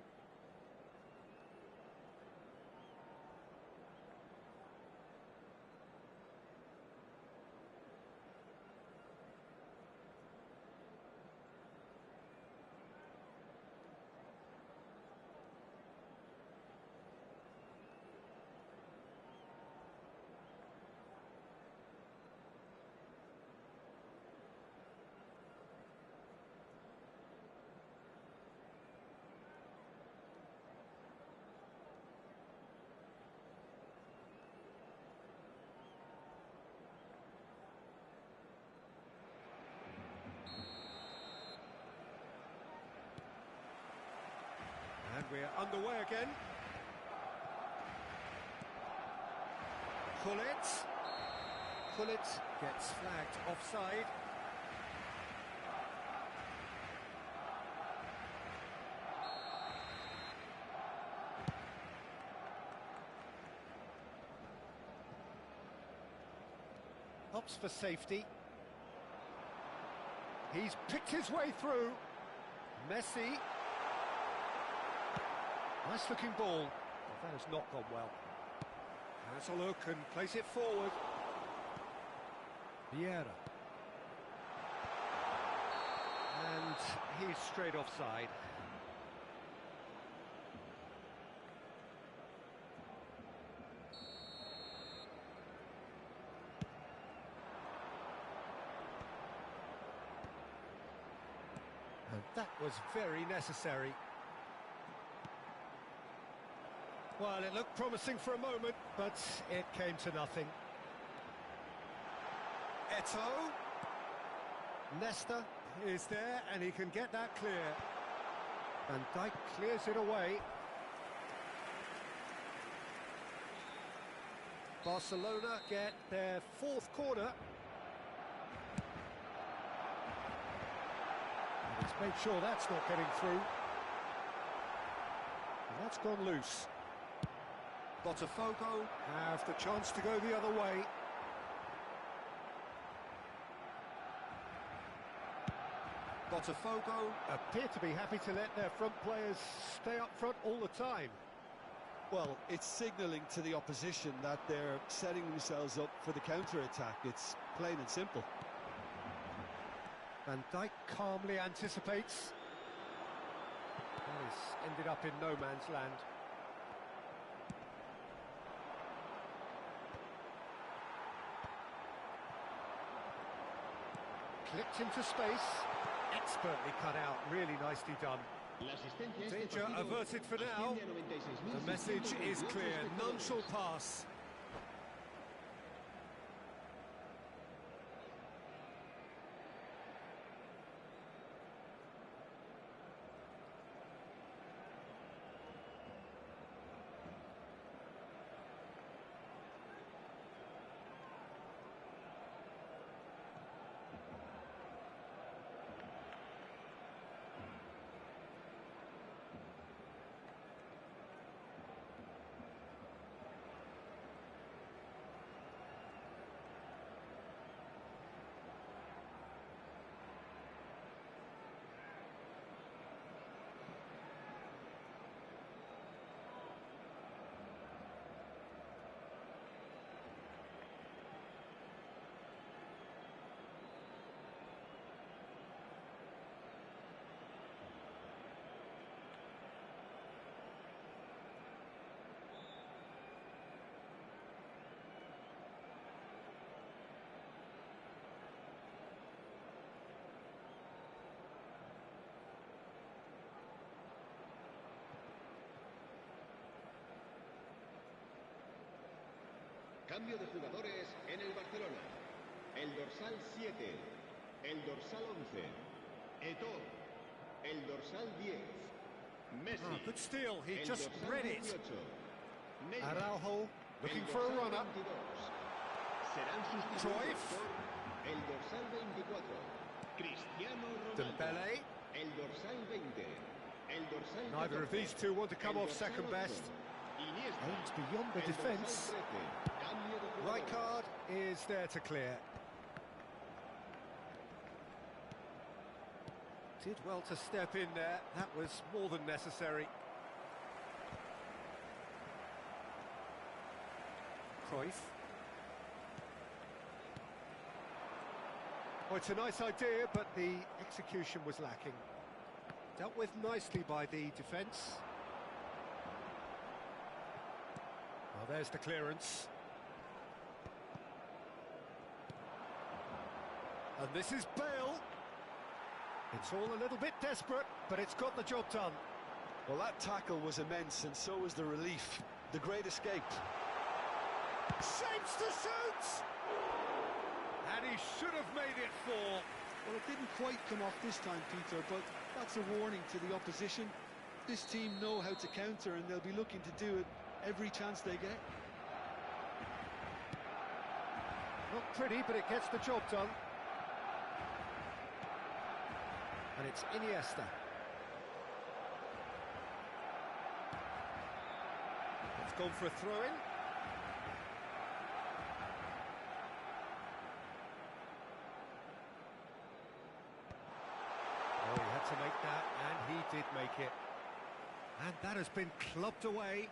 And we're underway again. Gullit gets flagged offside. stops for safety. He's picked his way through. Messi. Nice looking ball. That has not gone well. Has a look and plays it forward. Vieira. And he's straight offside. And that was very necessary. Well, it looked promising for a moment, but it came to nothing. Eto'o. Nesta is there, and he can get that clear. Van Dijk clears it away. Barcelona get their fourth corner. And he's made sure that's not getting through. And that's gone loose. Botafogo have the chance to go the other way. Botafogo appear to be happy to let their front players stay up front all the time. Well, it's signalling to the opposition that they're setting themselves up for the counter-attack. It's plain and simple. Van Dijk calmly anticipates. That has ended up in no man's land. Clipped into space. Expertly cut out, really nicely done. Danger averted for now. The message is clear, none shall pass. Cambio de jugadores en el Barcelona. El dorsal 7, el dorsal 11, Eto'o, el dorsal 10, Messi. Good steal, he just read it. 18, Neymar, Araujo looking el for a dorsal runner. 22. Serán sustituidos Cruyff. por el dorsal 24, Cristiano Ronaldo. Dembele. El dorsal 20, el dorsal 14, Neither of these two want to come el off dorsal second 8, best. Iniesta, Aims beyond the el dorsal defence. 13, cambio de jugadores. Right card is there to clear. Did well to step in there. That was more than necessary. Cruyff. Well, it's a nice idea, but the execution was lacking. Dealt with nicely by the defence. Well, there's the clearance. And this is Bale. It's all a little bit desperate, but it's got the job done. Well, that tackle was immense, and so was the relief. The great escape. Shapes to shoot! And he should have made it four. Well, it didn't quite come off this time, Peter, but that's a warning to the opposition. This team know how to counter, and they'll be looking to do it every chance they get. Not pretty, but it gets the job done. And it's Iniesta. It's gone for a throw-in. to make that, and he did make it. And that has been clubbed away.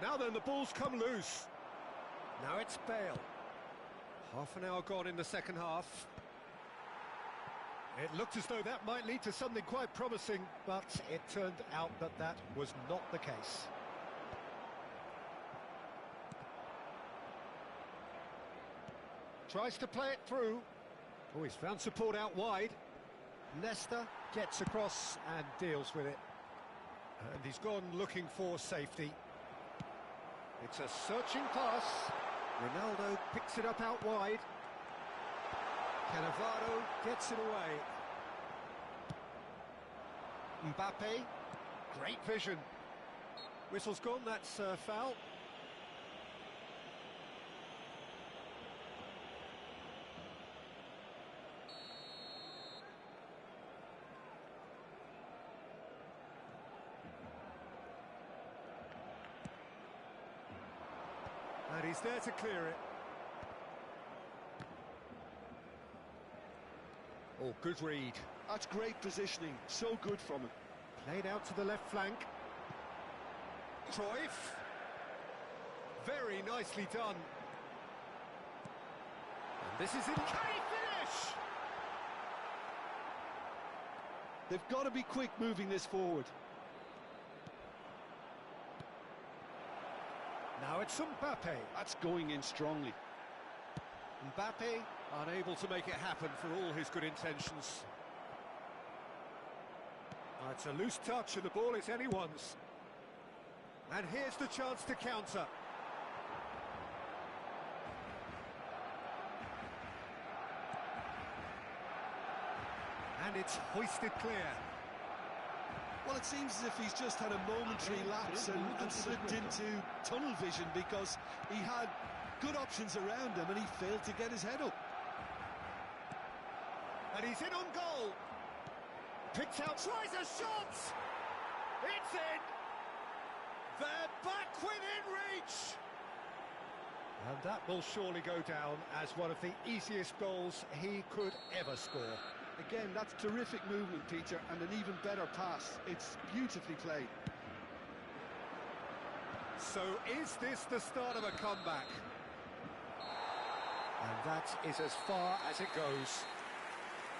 Now then, the ball's come loose. Now it's Bale. Half an hour gone in the second half. It looked as though that might lead to something quite promising, but it turned out that that was not the case. Tries to play it through. Oh, he's found support out wide. Leicester gets across and deals with it. And he's gone looking for safety. It's a searching pass. Ronaldo picks it up out wide. Cannavaro gets it away. Mbappe, great vision. Whistle's gone, that's foul. And he's there to clear it. Oh, good read. That's great positioning, so good from him. Played out to the left flank. Cruyff. Very nicely done. And this is it. Can he finish? They've got to be quick moving this forward. Now it's Mbappe. That's going in strongly. Mbappe unable to make it happen for all his good intentions. It's a loose touch and the ball is anyone's. And here's the chance to counter. And it's hoisted clear. Well, it seems as if he's just had a momentary lapse and slipped into tunnel vision, because he had good options around him and he failed to get his head up. And he's in on goal. Picks out, tries a shot. It's in. They're back within reach. And that will surely go down as one of the easiest goals he could ever score. Again, that's terrific movement, Peter, and an even better pass. It's beautifully played. So is this the start of a comeback? And that is as far as it goes.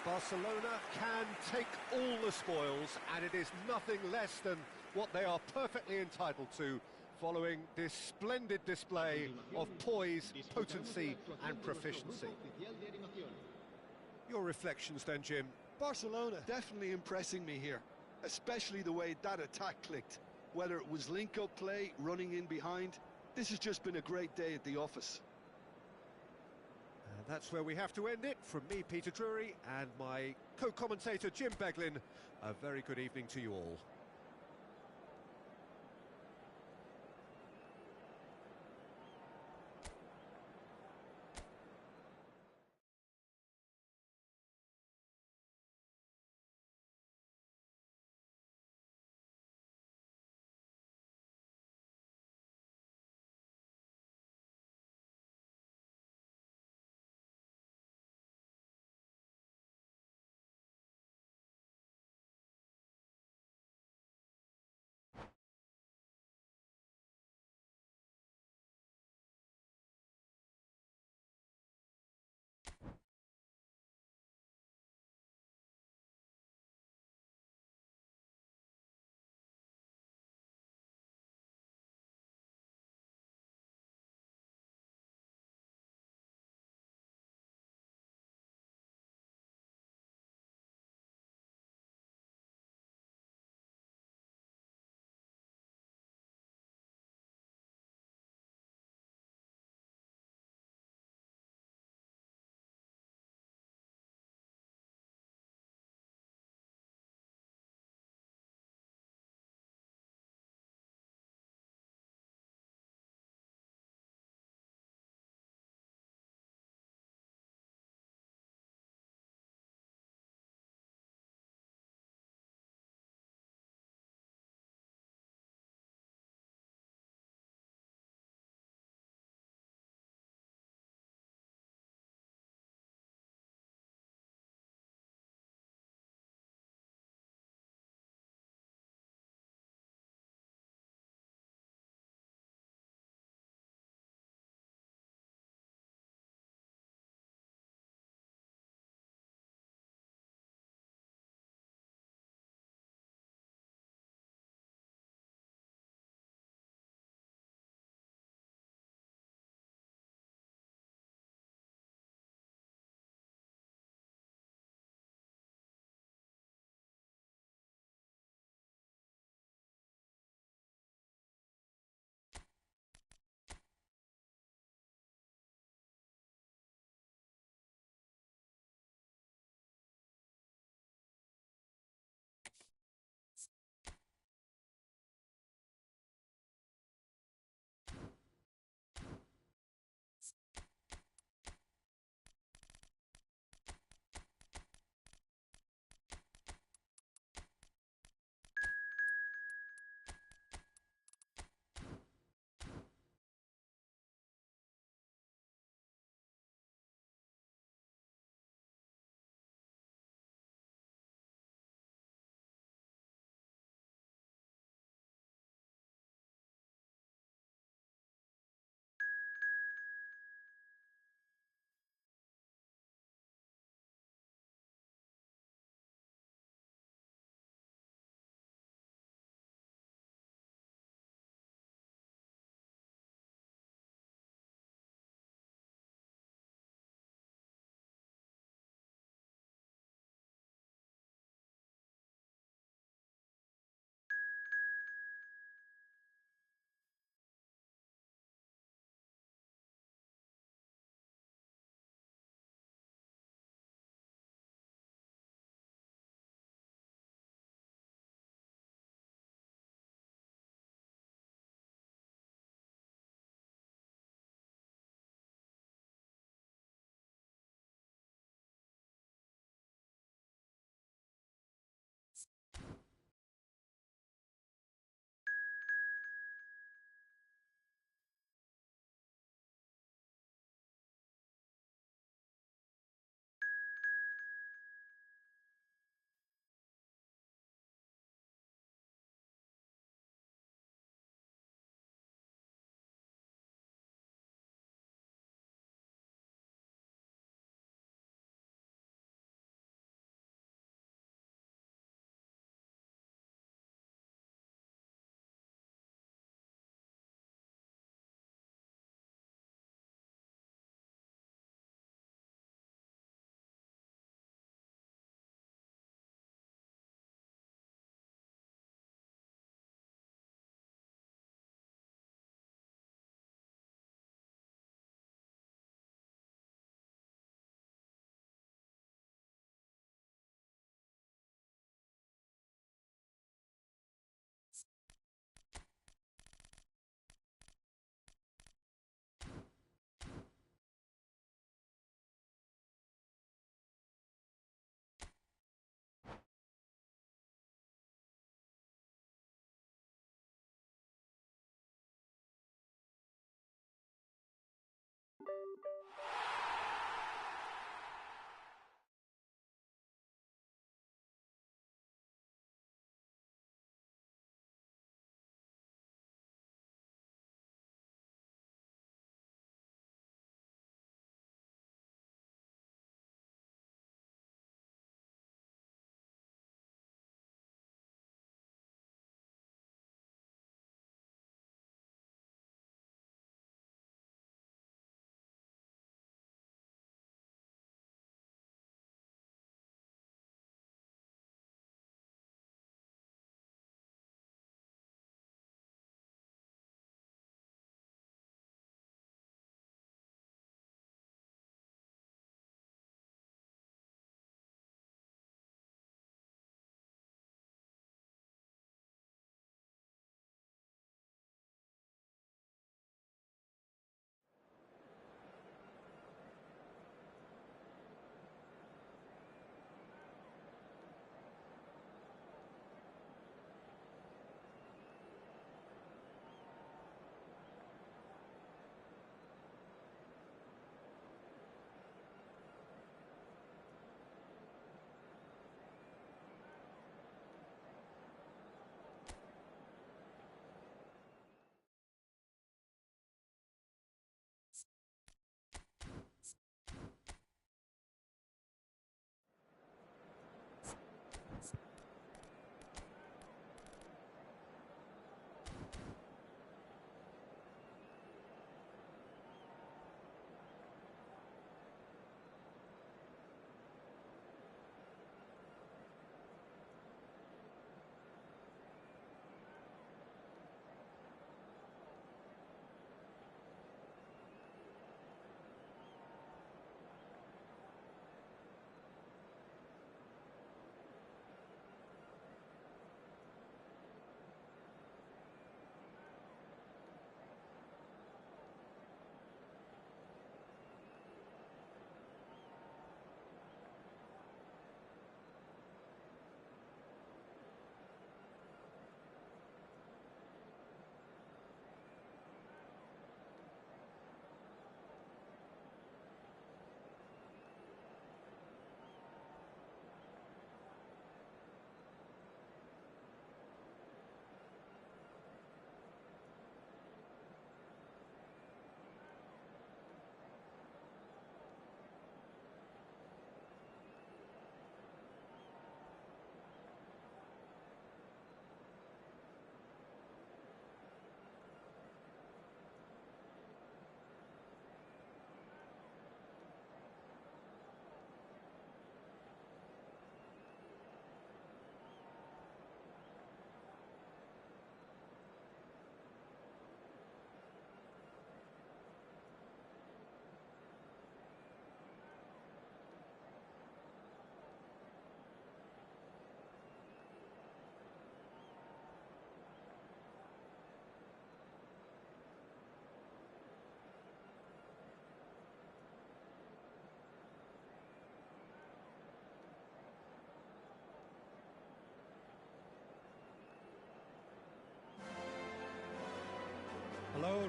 Barcelona can take all the spoils, and it is nothing less than what they are perfectly entitled to, following this splendid display of poise, potency and proficiency. Your reflections then, Jim? Barcelona definitely impressing me here, especially the way that attack clicked. Whether it was link-up play, running in behind, this has just been a great day at the office. And that's where we have to end it. From me, Peter Drury, and my co-commentator, Jim Beglin, a very good evening to you all.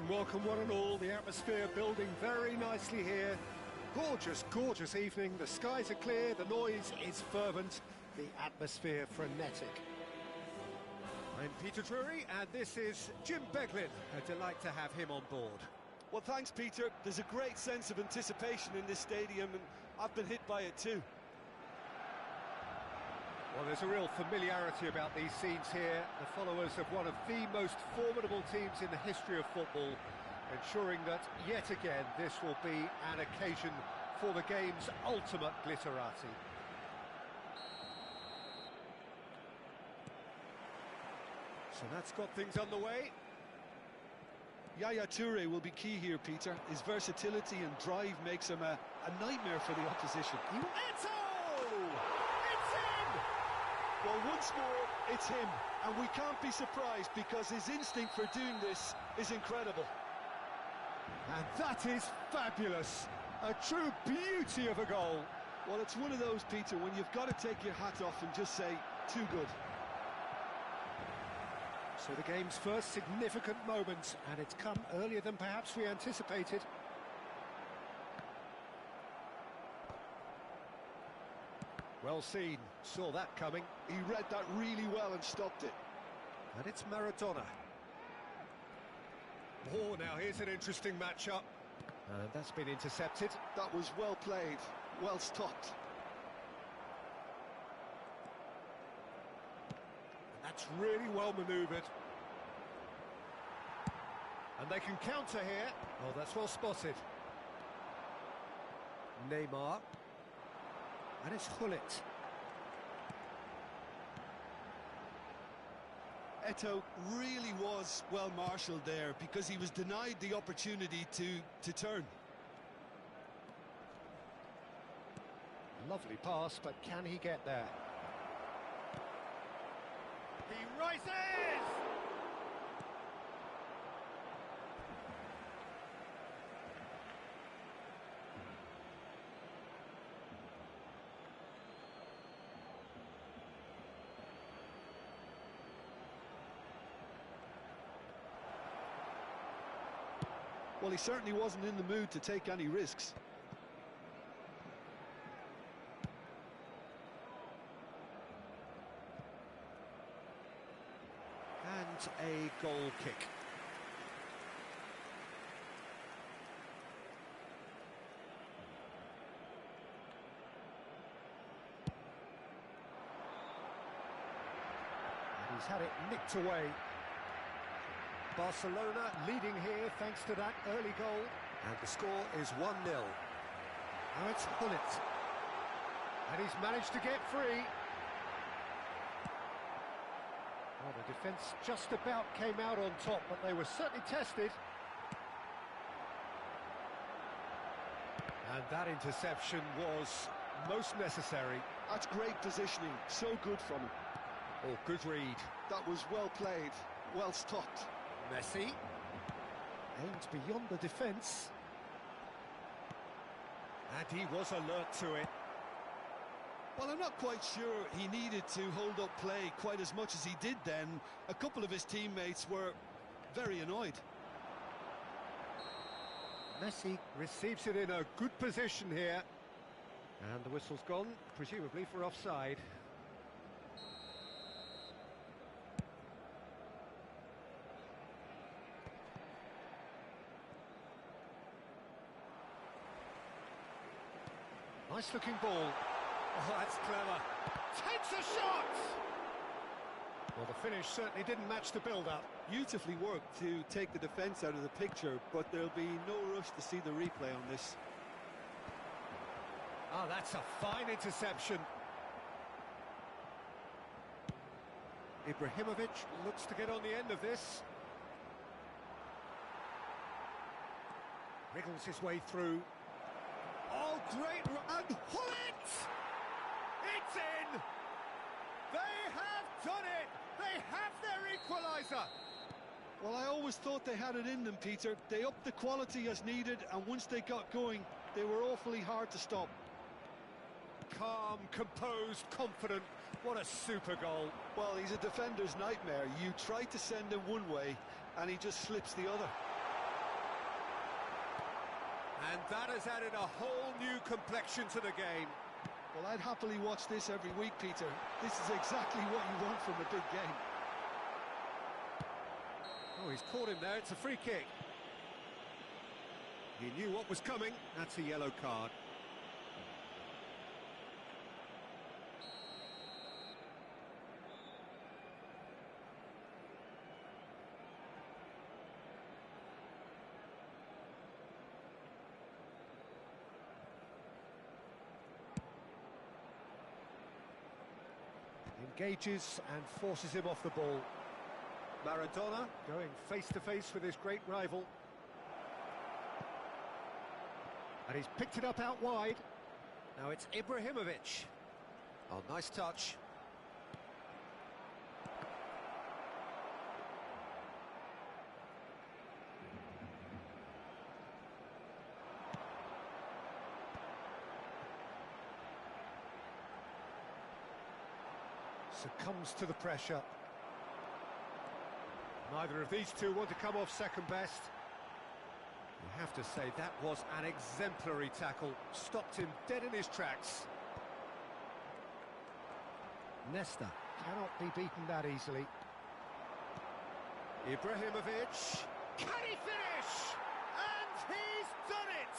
And welcome one and all, the atmosphere building very nicely here. Gorgeous, gorgeous evening, the skies are clear, the noise is fervent, the atmosphere frenetic. I'm Peter Drury, and this is Jim Beglin. A delight to have him on board. Well, thanks, Peter. There's a great sense of anticipation in this stadium, and I've been hit by it too. Well, there's a real familiarity about these scenes here. The followers of one of the most formidable teams in the history of football, ensuring that, yet again, this will be an occasion for the game's ultimate glitterati. So that's got things underway. Yaya Toure will be key here, Peter. His versatility and drive makes him a nightmare for the opposition. Eto! It's in! Well, once more, it's him. And we can't be surprised because his instinct for doing this is incredible. And that is fabulous. A true beauty of a goal. Well, it's one of those, Peter, when you've got to take your hat off and just say, too good. So the game's first significant moment, and it's come earlier than perhaps we anticipated. Well seen, saw that coming. He read that really well and stopped it. And it's Maradona. Oh, now here's an interesting matchup. And that's been intercepted. That was well played, well stopped. That's really well manoeuvred. And they can counter here. Oh, that's well spotted. Neymar. And it's Hullet. Eto'o really was well marshalled there because he was denied the opportunity to turn. Lovely pass, but can he get there? He rises! Well, he certainly wasn't in the mood to take any risks. And a goal kick. And he's had it nicked away. Barcelona leading here thanks to that early goal. And the score is 1-0. Now it's Hullet. And he's managed to get free. Well, the defence just about came out on top, but they were certainly tested. And that interception was most necessary. That's great positioning, so good from him. Oh, good read. That was well played, well stopped. Messi aimed beyond the defence. And he was alert to it. Well, I'm not quite sure he needed to hold up play quite as much as he did then. A couple of his teammates were very annoyed. Messi receives it in a good position here. And the whistle's gone, presumably for offside. Nice looking ball. Oh, that's clever. Takes a shot! Well, the finish certainly didn't match the build-up. Beautifully worked to take the defence out of the picture, but there'll be no rush to see the replay on this. Oh, that's a fine interception. Ibrahimovic looks to get on the end of this. Wriggles his way through. Oh, great! And Hullet! It's in! They have done it! They have their equaliser! Well, I always thought they had it in them, Peter. They upped the quality as needed, and once they got going, they were awfully hard to stop. Calm, composed, confident. What a super goal. Well, he's a defender's nightmare. You try to send him one way, and he just slips the other. And that has added a whole new complexion to the game. Well, I'd happily watch this every week, Peter. This is exactly what you want from a big game. Oh, he's caught him there. It's a free kick. He knew what was coming. That's a yellow card. Engages and forces him off the ball. Maradona going face-to-face with his great rival. And he's picked it up out wide. Now it's Ibrahimovic. Oh, nice touch. Succumbs to the pressure. Neither of these two want to come off second best. You have to say that was an exemplary tackle. Stopped him dead in his tracks. Nesta cannot be beaten that easily. Ibrahimovic. Can he finish? And he's done it!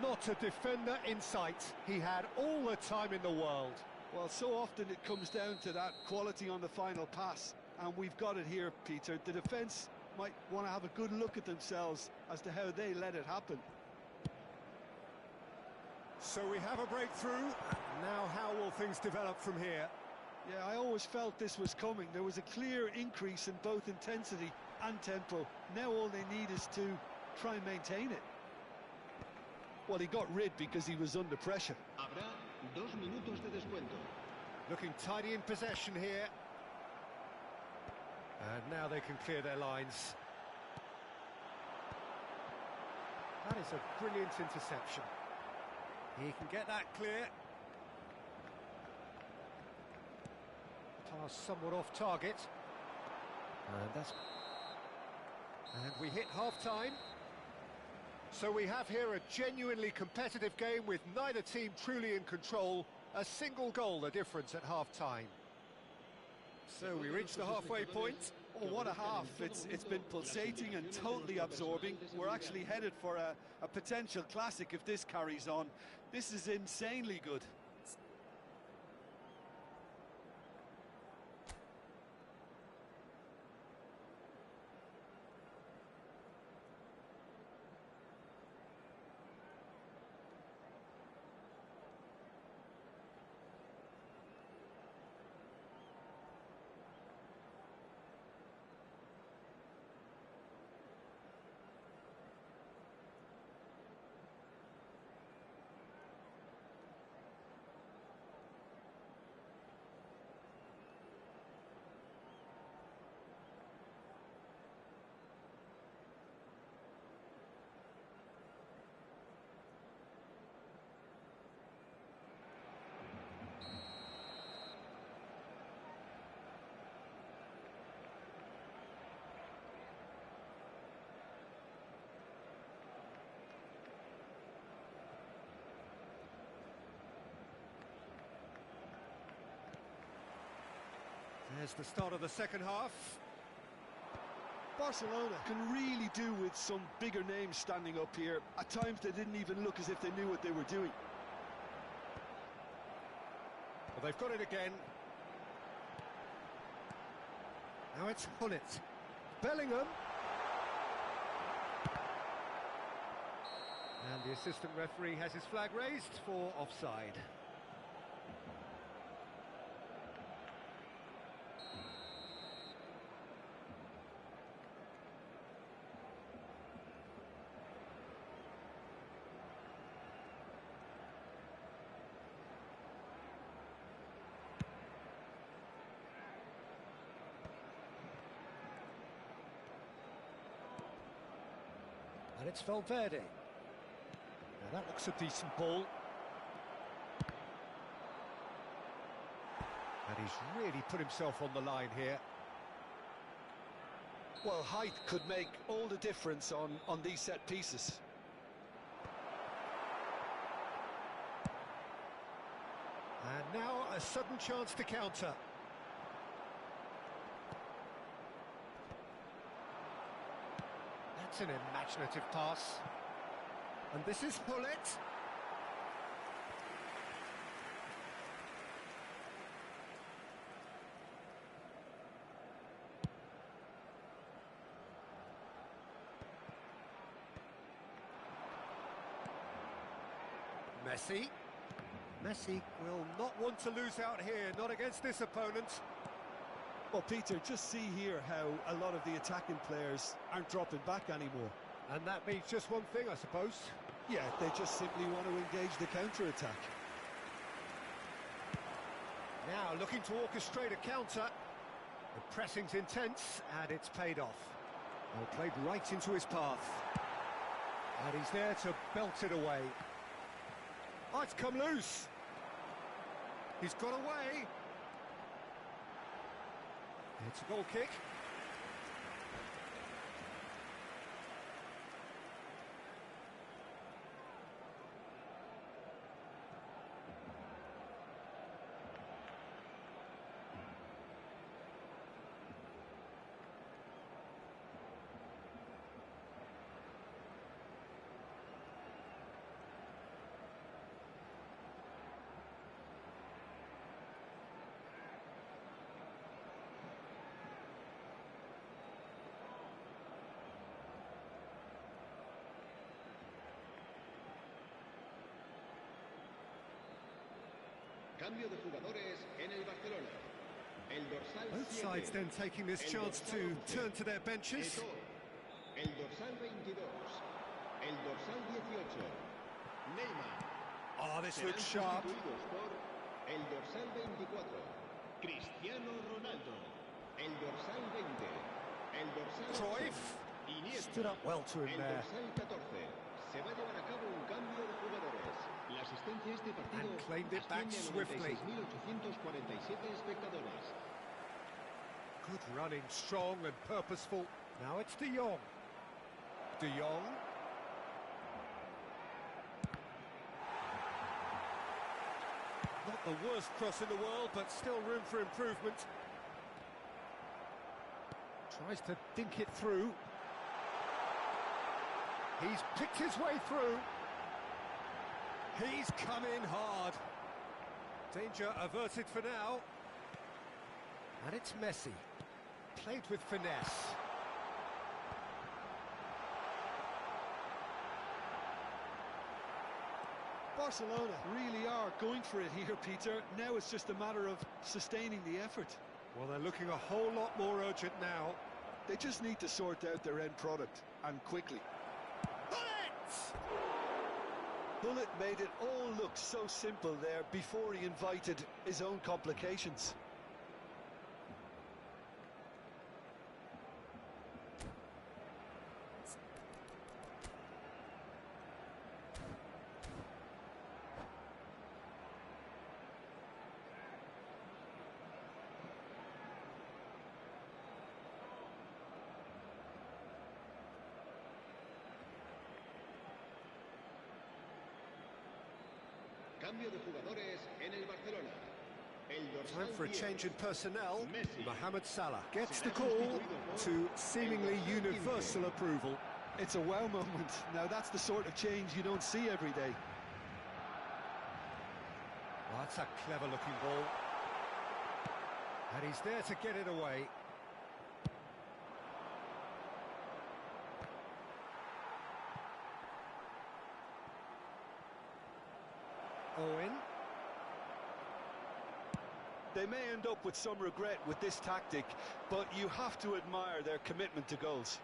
Not a defender in sight. He had all the time in the world. Well, so often it comes down to that quality on the final pass, and we've got it here, Peter. The defence might want to have a good look at themselves as to how they let it happen. So we have a breakthrough. Now how will things develop from here? Yeah, I always felt this was coming. There was a clear increase in both intensity and tempo. Now all they need is to try and maintain it. Well, he got rid because he was under pressure. Habrá 2 minutos de descuento. Looking tidy in possession here. And now they can clear their lines. That is a brilliant interception. He can get that clear. Pass somewhat off target. And we hit half-time. So we have here a genuinely competitive game with neither team truly in control. A single goal the difference at half-time. So we reach the halfway point. Oh, what a half. It's been pulsating and totally absorbing. We're actually headed for a potential classic if this carries on. This is insanely good. There's the start of the second half. Barcelona can really do with some bigger names standing up here. At times they didn't even look as if they knew what they were doing. Well, they've got it again. Now it's Hullet. Bellingham. And the assistant referee has his flag raised for offside. And it's Valverde. Now that looks a decent ball. And he's really put himself on the line here. Well, height could make all the difference on these set pieces. And now a sudden chance to counter. That's an imaginative pass. And this is Hullet. Messi. Messi will not want to lose out here, not against this opponent. Well, Peter, just see here how a lot of the attacking players aren't dropping back anymore. And that means just one thing, I suppose. Yeah, they just simply want to engage the counter-attack. Now looking to orchestrate a counter. The pressing's intense, and it's paid off. Well, played right into his path. And he's there to belt it away. Oh, it's come loose. He's got away. It's a goal kick. Cambio de jugadores en el Barcelona. El dorsal Both 7. sides then taking this chance to turn to their benches. Eto'o. El dorsal 22. El dorsal 18. Neymar. Oh, this Serán looks sharp. sustituidos por el dorsal 24. Cristiano Ronaldo. El dorsal 20. El dorsal 8. Cruyff Iniesta. stood up well to him El there. dorsal 14. Se va a llevar a cabo un cambio de jugadores. La asistencia a este partido And claimed it back asciende a swiftly. 96.847 espectadores. Good running, strong and purposeful. Now it's De Jong. De Jong. Not the worst cross in the world, but still room for improvement. Tries to dink it through. He's picked his way through. He's come in hard. Danger averted for now. And it's Messi. Played with finesse. Barcelona really are going for it here, Peter. Now it's just a matter of sustaining the effort. Well, they're looking a whole lot more urgent now. They just need to sort out their end product, and quickly. Hullet made it all look so simple there before he invited his own complications. Cambio de jugadores en el Barcelona. El dorsal Time for a 10. change in personnel. Messi. Mohamed Salah gets the call to seemingly universal approval. It's a wow moment. Now that's the sort of change you don't see every day. Well, that's a clever-looking ball. And he's there to get it away. Owen. They may end up with some regret with this tactic, but you have to admire their commitment to goals.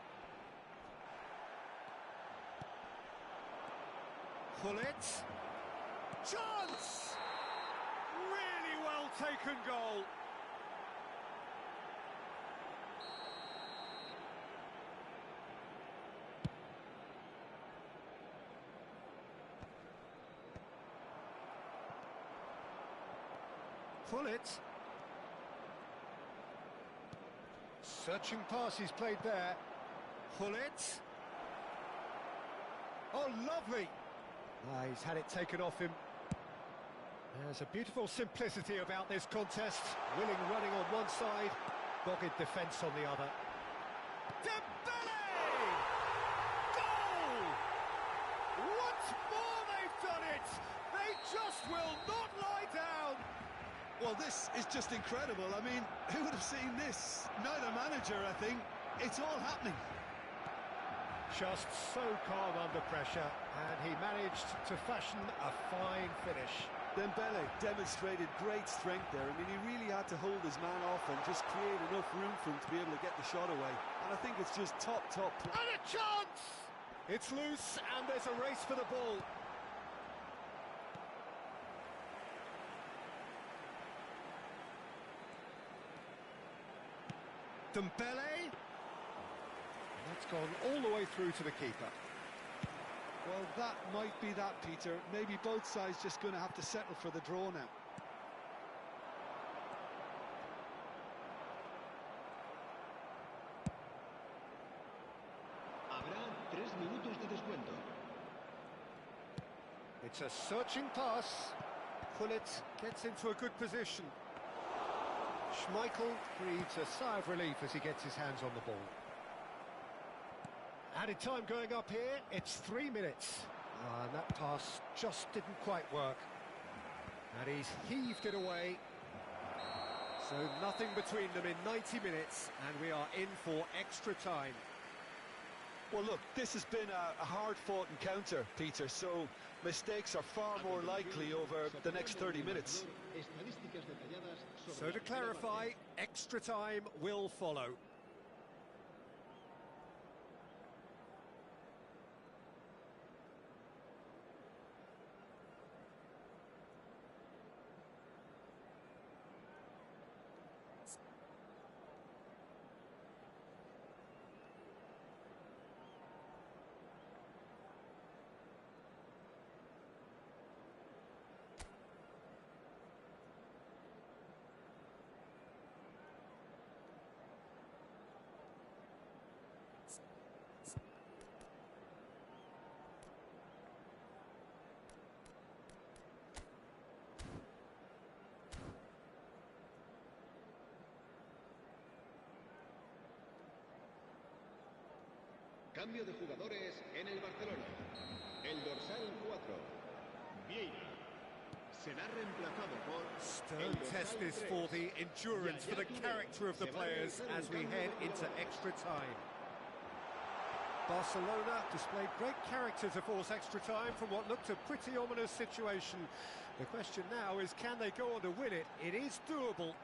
Hullet. Chance! Really well taken goal. Hullet. Searching pass he's played there. Hullet. Oh, lovely! He's had it taken off him. There's a beautiful simplicity about this contest. Willing running on one side, dogged defence on the other. Dembele! Goal! Once more they've done it! They just will not lie down! Well, this is just incredible. I mean, who would have seen this? Neither manager, I think. It's all happening. Just so calm under pressure, and he managed to fashion a fine finish. Dembele demonstrated great strength there. I mean, he really had to hold his man off and just create enough room for him to be able to get the shot away. And I think it's just top play. And a chance! It's loose, and there's a race for the ball. Dembele. That's gone all the way through to the keeper. Well, that might be that, Peter. Maybe both sides just going to have to settle for the draw now. Habrá 3 minutos de descuento. It's a searching pass. Hullet gets into a good position. Schmeichel breathes a sigh of relief as he gets his hands on the ball. Added time going up here, it's 3 minutes. And that pass just didn't quite work. And he's heaved it away. So nothing between them in 90 minutes, and we are in for extra time. Well, look, this has been a hard-fought encounter, Peter, so mistakes are far more likely over the next 30 minutes. So to clarify, extra time will follow. Cambio de jugadores en el Barcelona. El dorsal 4, Vieira, será reemplazado por... Stern test this for the endurance, for the character of the players as we head into extra time. Barcelona displayed great character to force extra time from what looked a pretty ominous situation. The question now is, can they go on to win it? It is doable.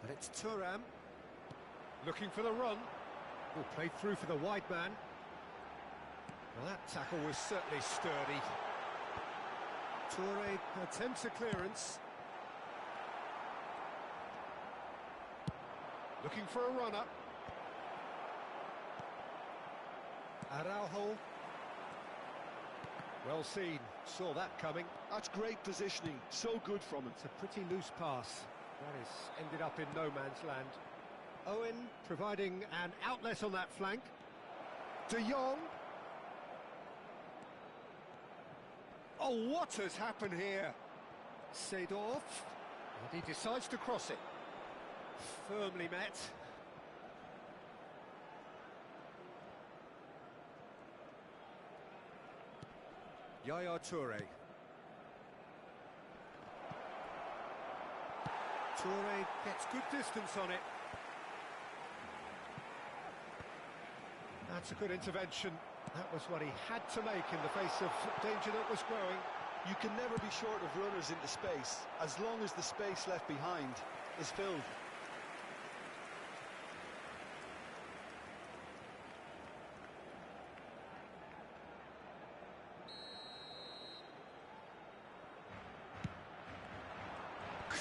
And it's Thuram, looking for the run. Oh, played through for the wide man. Well, that tackle was certainly sturdy. Toure attempts a clearance. Looking for a runner. Araujo. Well seen, saw that coming. That's great positioning, so good from him. It's a pretty loose pass. That has ended up in no man's land. Owen providing an outlet on that flank. De Jong. Oh, what has happened here? Seedorf. And he decides to cross it. Firmly met. Yaya Toure. Toure gets good distance on it. That's a good intervention. That was what he had to make in the face of danger that was growing. You can never be short of runners into space, as long as the space left behind is filled.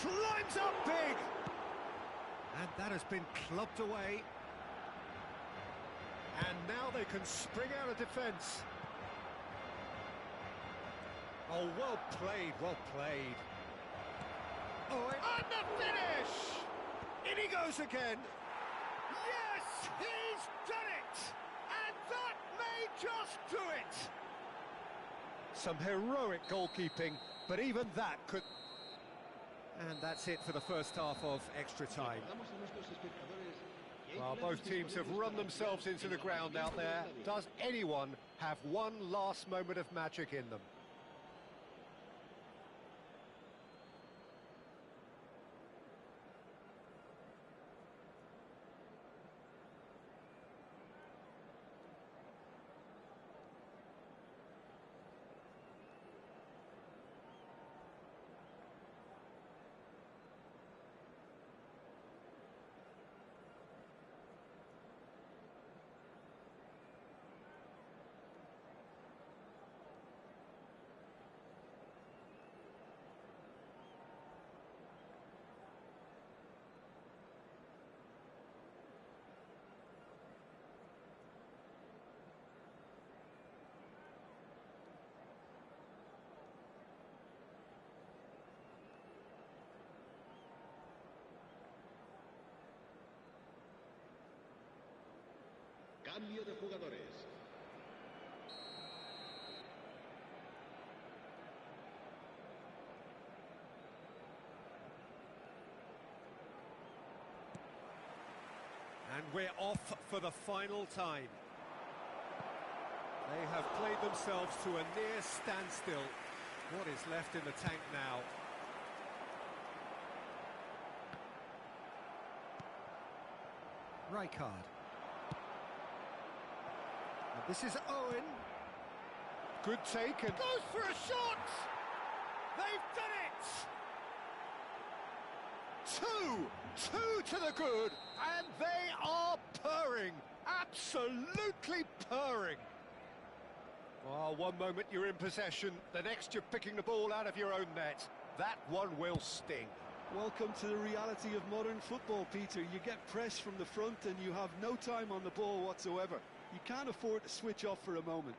climbs up big! And that has been clubbed away. And now they can spring out of defence. Oh, well played, well played. Oh, and the finish! In he goes again. Yes, he's done it! And that may just do it! Some heroic goalkeeping, but even that could... And that's it for the first half of extra time. Well, both teams have run themselves into the ground out there. Does anyone have one last moment of magic in them? Cambio de jugadores. And we're off for the final time. They have played themselves to a near standstill. What is left in the tank now? Rijkaard. And this is Owen. Good take and goes for a shot! They've done it! Two to the good, and they are purring, absolutely purring. Well, one moment you're in possession, the next you're picking the ball out of your own net. That one will sting. Welcome to the reality of modern football, Peter. You get pressed from the front and you have no time on the ball whatsoever. You can't afford to switch off for a moment.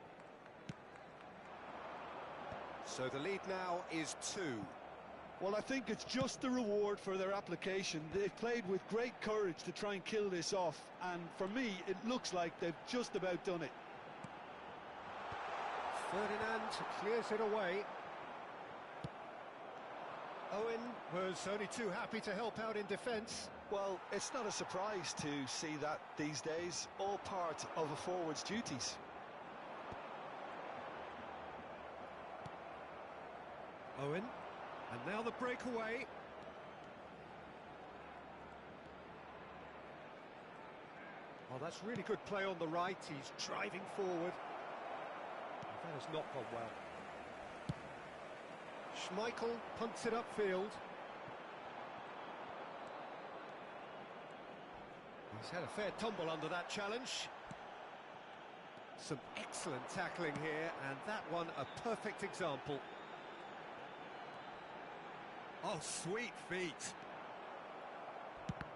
So the lead now is 2. Well, I think it's just the reward for their application. They've played with great courage to try and kill this off, and for me, it looks like they've just about done it. Ferdinand clears it away. Owen was only too happy to help out in defence. Well, it's not a surprise to see that these days, all part of a forward's duties. Owen, and now the breakaway. Oh, that's really good play on the right. He's driving forward. That has not gone well. Schmeichel punts it upfield. He's had a fair tumble under that challenge. Some excellent tackling here, and that one a perfect example. Oh, sweet feet.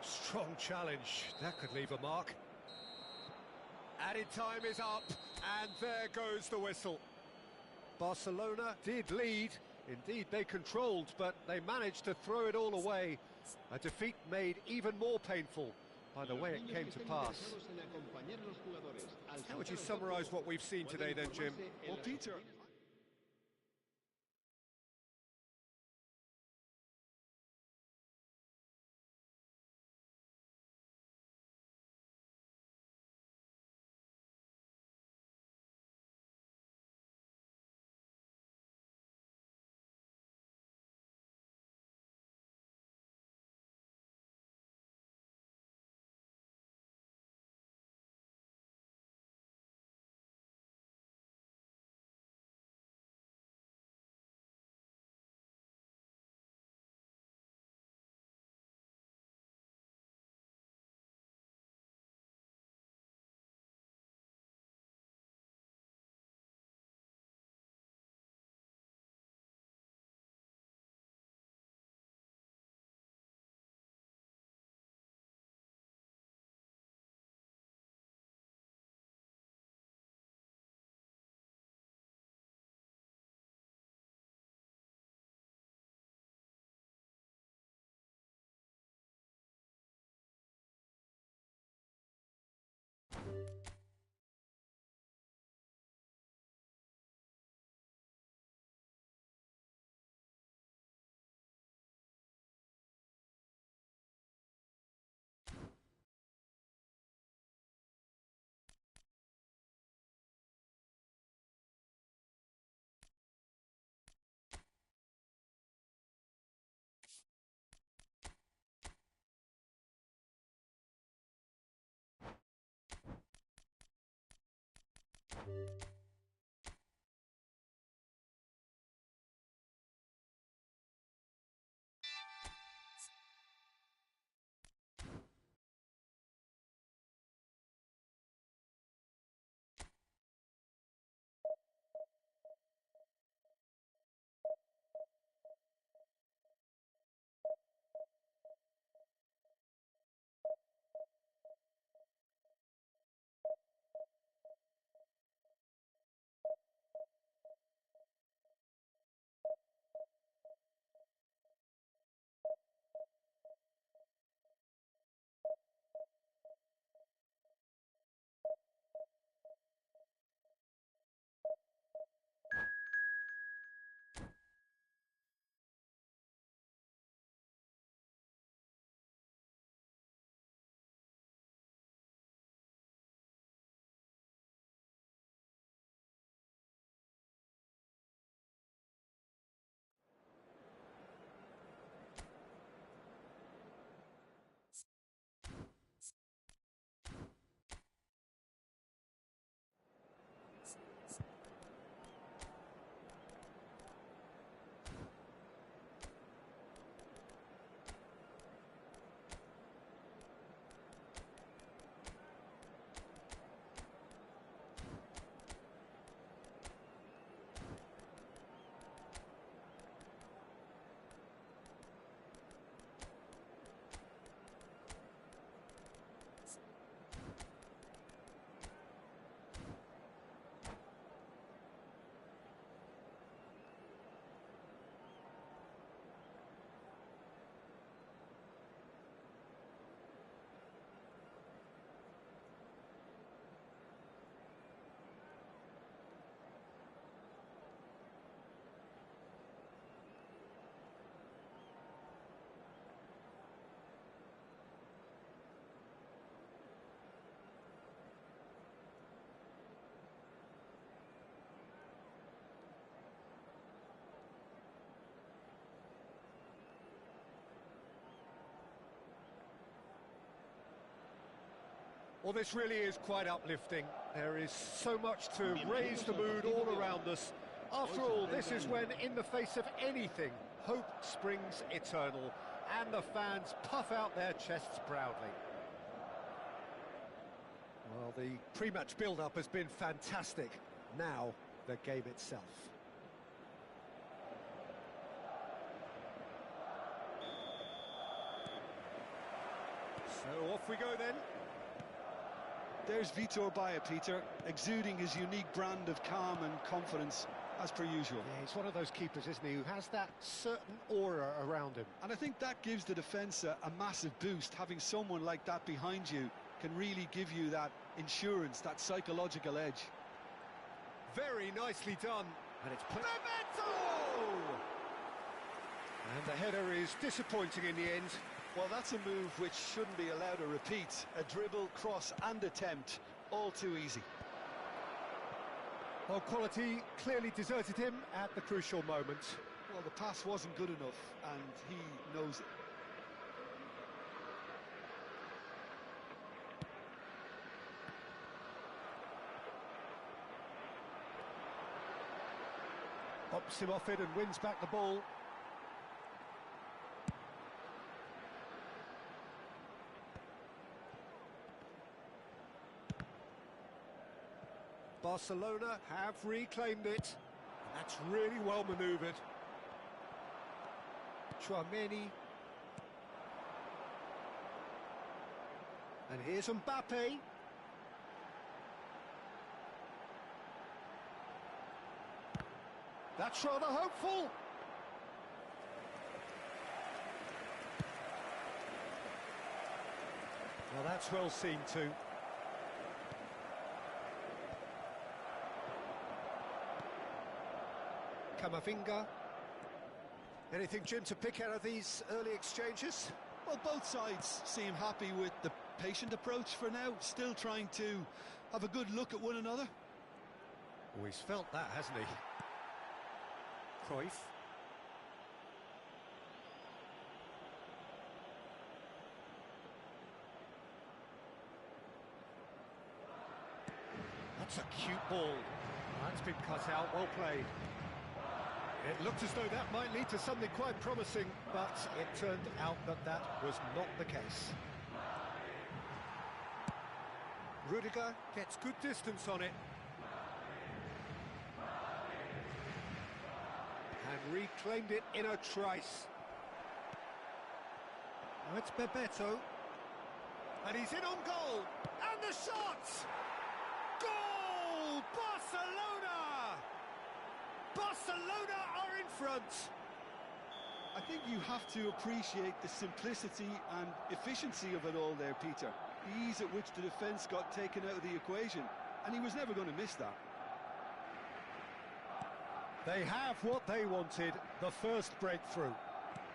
Strong challenge. That could leave a mark. Added time is up, and there goes the whistle. Barcelona did lead. Indeed, they controlled, but they managed to throw it all away. A defeat made even more painful by the way it came to pass. How would you summarise what we've seen today then, Jim? Well, Peter, Well, this really is quite uplifting. There is so much to raise the mood all around us. After all, this is when, in the face of anything, hope springs eternal, and the fans puff out their chests proudly. Well, the pre-match build-up has been fantastic. Now, the game itself. So off we go then. There's Vitor Baia, Peter, exuding his unique brand of calm and confidence, as per usual. Yeah, he's one of those keepers, isn't he, who has that certain aura around him. And I think that gives the defence a massive boost. Having someone like that behind you can really give you that insurance, that psychological edge. Very nicely done. And it's Memento! And the header is disappointing in the end. Well, that's a move which shouldn't be allowed a repeat. A dribble, cross and attempt, all too easy. Well, quality clearly deserted him at the crucial moment. Well, the pass wasn't good enough, and he knows it. Pops him off it and wins back the ball. Barcelona have reclaimed it. That's really well manoeuvred. Chouameni. And here's Mbappe. That's rather hopeful. Well, that's well seen too. Camavinga. Anything, Jim, to pick out of these early exchanges? Well, both sides seem happy with the patient approach for now, still trying to have a good look at one another. Oh, he's felt that, hasn't he? Cruyff. That's a cute ball. That's been cut out, well played. It looked as though that might lead to something quite promising, but it turned out that that was not the case. Rudiger gets good distance on it. And reclaimed it in a trice. Now it's Bebeto. And he's in on goal. And the shot! Goal! Barcelona! Barcelona are in front. I think you have to appreciate the simplicity and efficiency of it all there, Peter. The ease at which the defence got taken out of the equation, and he was never going to miss that. They have what they wanted, the first breakthrough.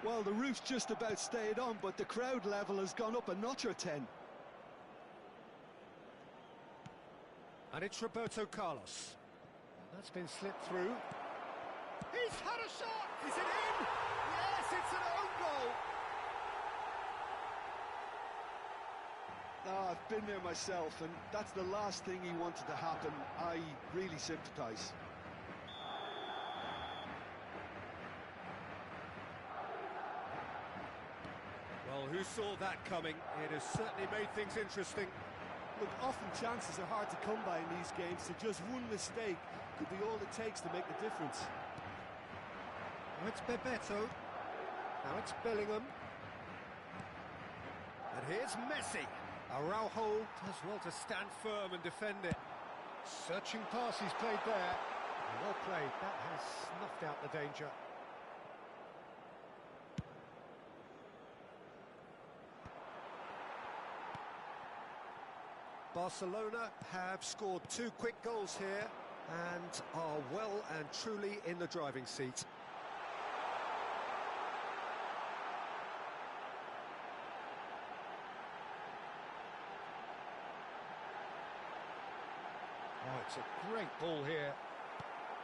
Well, the roof's just about stayed on, but the crowd level has gone up a notch or 10. And it's Roberto Carlos. And that's been slipped through. He's had a shot! Is it in? Yes, it's an own goal! Oh, I've been there myself, and that's the last thing he wanted to happen. I really sympathise. Well, who saw that coming? It has certainly made things interesting. Look, often chances are hard to come by in these games, so just one mistake could be all it takes to make the difference. Now it's Bebeto. Now it's Bellingham. And here's Messi. Araujo does well to stand firm and defend it. Searching pass he's played there. Well played. That has snuffed out the danger. Barcelona have scored 2 quick goals here and are well and truly in the driving seat. Oh, it's a great ball here.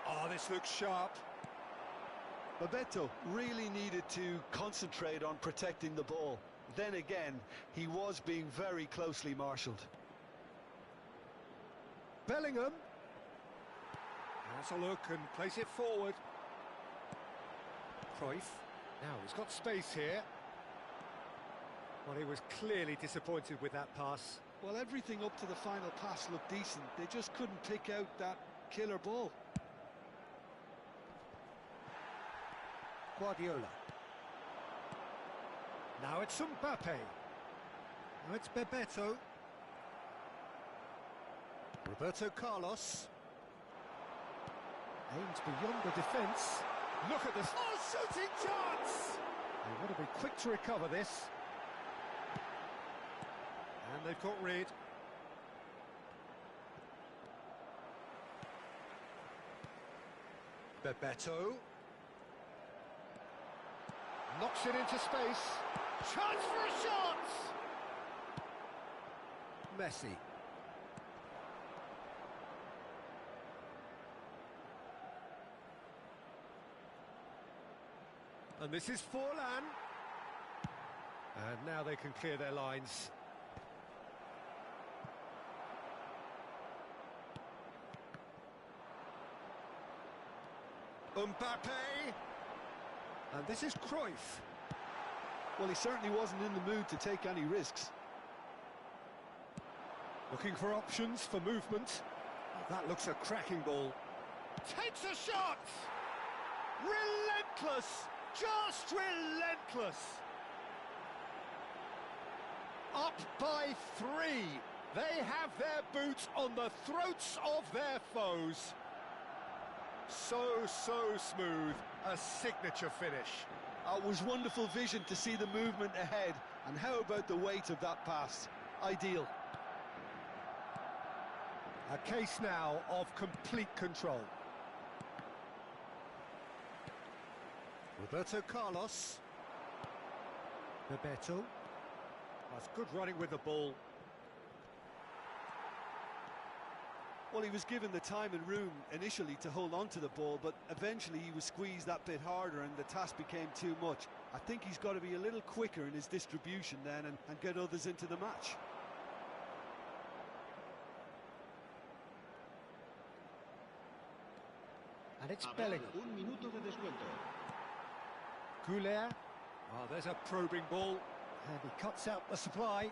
Oh, this looks sharp. Bebeto really needed to concentrate on protecting the ball. Then again, he was being very closely marshalled. Bellingham has a look and plays it forward. Cruyff, now he's got space here. Well, he was clearly disappointed with that pass. Well, everything up to the final pass looked decent. They just couldn't pick out that killer ball. Guardiola. Now it's Mbappe. Now it's Bebeto. Roberto Carlos. Aims beyond the defence. Look at this. Oh, shooting chance! They want to be quick to recover this. And they've got rid. Bebeto. Knocks it into space. Chance for a shot! Messi. And this is Forlan. And now they can clear their lines. Mbappe. And this is Cruyff. Well, he certainly wasn't in the mood to take any risks. Looking for options for movement. Oh, that looks a cracking ball. Takes a shot! Relentless! Just relentless! Up by 3. They have their boots on the throats of their foes. So smooth. A signature finish. It was wonderful vision to see the movement ahead. And how about the weight of that pass? Ideal. A case now of complete control. Roberto Carlos. Bebeto. That's good running with the ball. Well, he was given the time and room initially to hold on to the ball, but eventually he was squeezed that bit harder and the task became too much. I think he's got to be a little quicker in his distribution then and get others into the match. And it's Habrá Bellingham. un minuto de descuento. Goulet. Oh, there's a probing ball. And he cuts out the supply.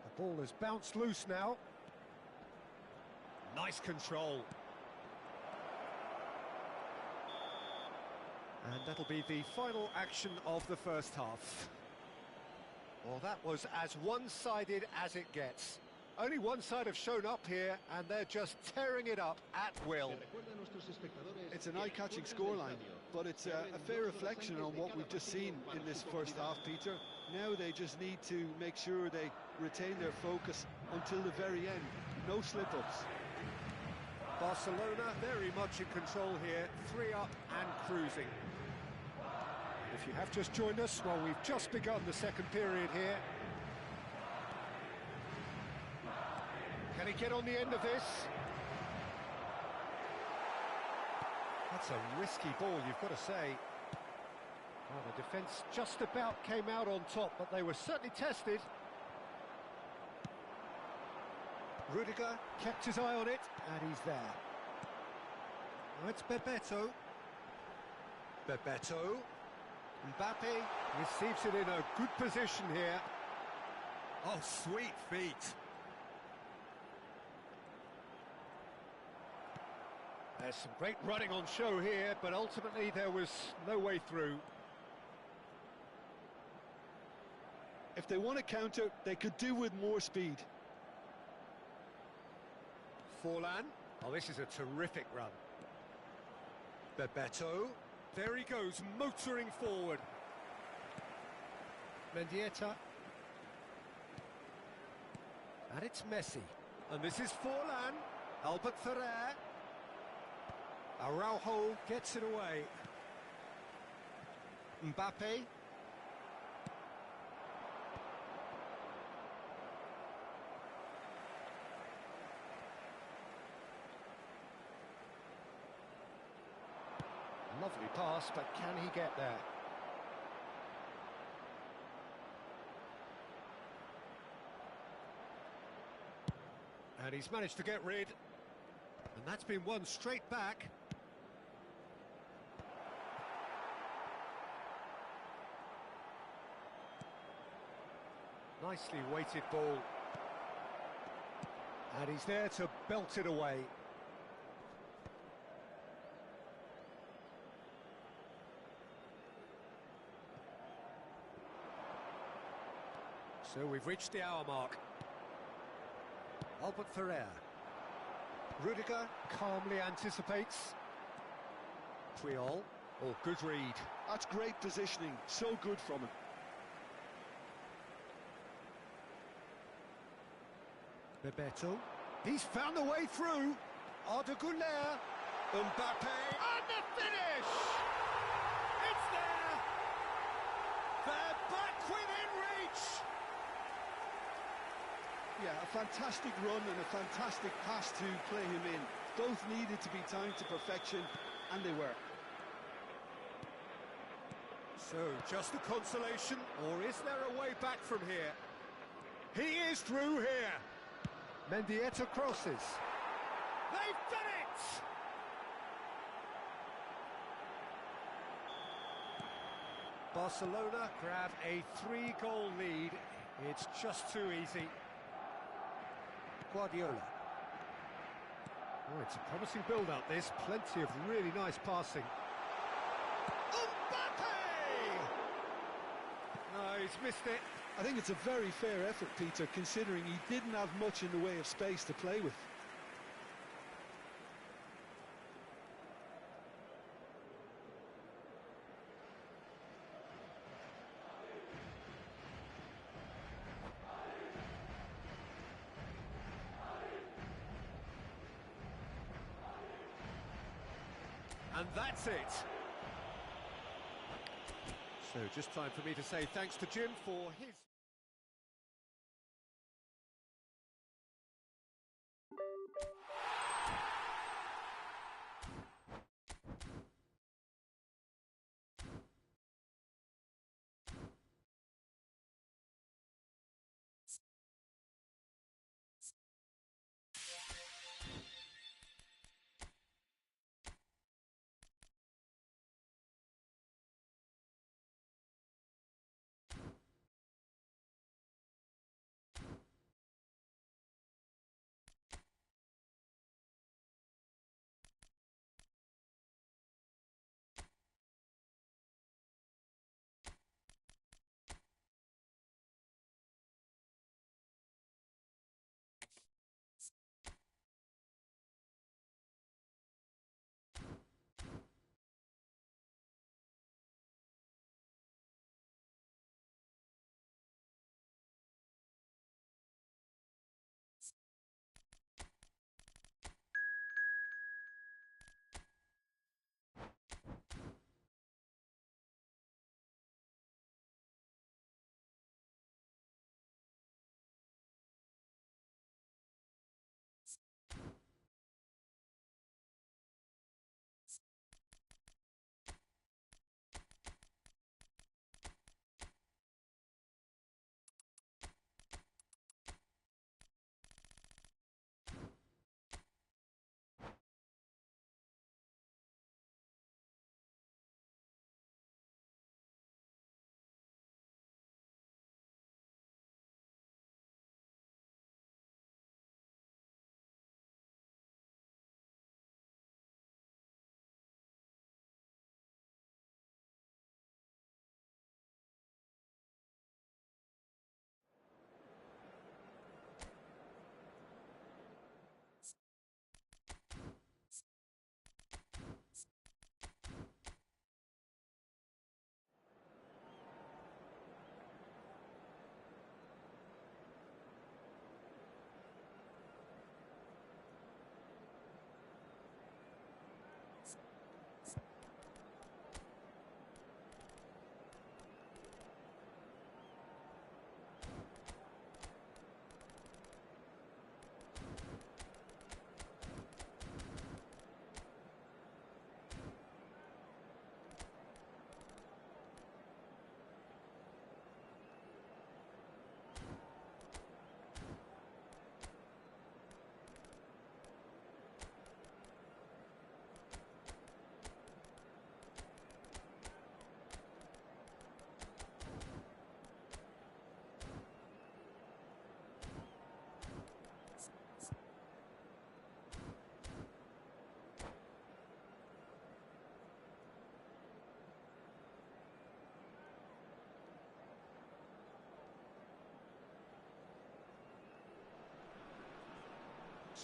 The ball has bounced loose now. Nice control. And that'll be the final action of the first half. Well, that was as one-sided as it gets. Only one side have shown up here, and they're just tearing it up at will. It's an eye-catching scoreline, but it's a fair reflection on what we've just seen in this first half, Peter. Now they just need to make sure they retain their focus until the very end. No slip-ups. Barcelona very much in control here, 3 up and cruising. If you have just joined us, well, we've just begun the second period here. Can he get on the end of this? That's a risky ball, you've got to say. Well, the defence just about came out on top, but they were certainly tested. Rudiger kept his eye on it, and he's there. Now it's Bebeto. Bebeto. Mbappe receives it in a good position here. Oh, sweet feet. There's some great running on show here, but ultimately there was no way through. If they want to counter, they could do with more speed. Forlan. Oh, this is a terrific run. Bebeto. There he goes, motoring forward. Mendieta. And it's Messi. And this is Forlan. Albert Ferrer. Araujo gets it away. Mbappe. Lovely pass, but can he get there? And he's managed to get rid. And that's been won straight back. Nicely weighted ball. And he's there to belt it away. So we've reached the hour mark. Albert Ferrer. Rudiger calmly anticipates. Puyol. Oh, good read. That's great positioning, so good from him. Bebeto. He's found the way through. Arda Güler. Mbappe. And the finish! It's there! They're back within reach! Yeah, a fantastic run and a fantastic pass to play him in. Both needed to be timed to perfection, and they were. So, just a consolation, or is there a way back from here? He is through here! Mendieta crosses. They've done it! Barcelona grab a 3-goal lead. It's just too easy. Guardiola. Oh, it's a promising build-up, this. Plenty of really nice passing. Mbappe! No, he's missed it. I think it's a very fair effort, Peter, considering he didn't have much in the way of space to play with. And that's it. So just time for me to say thanks to Jim for his...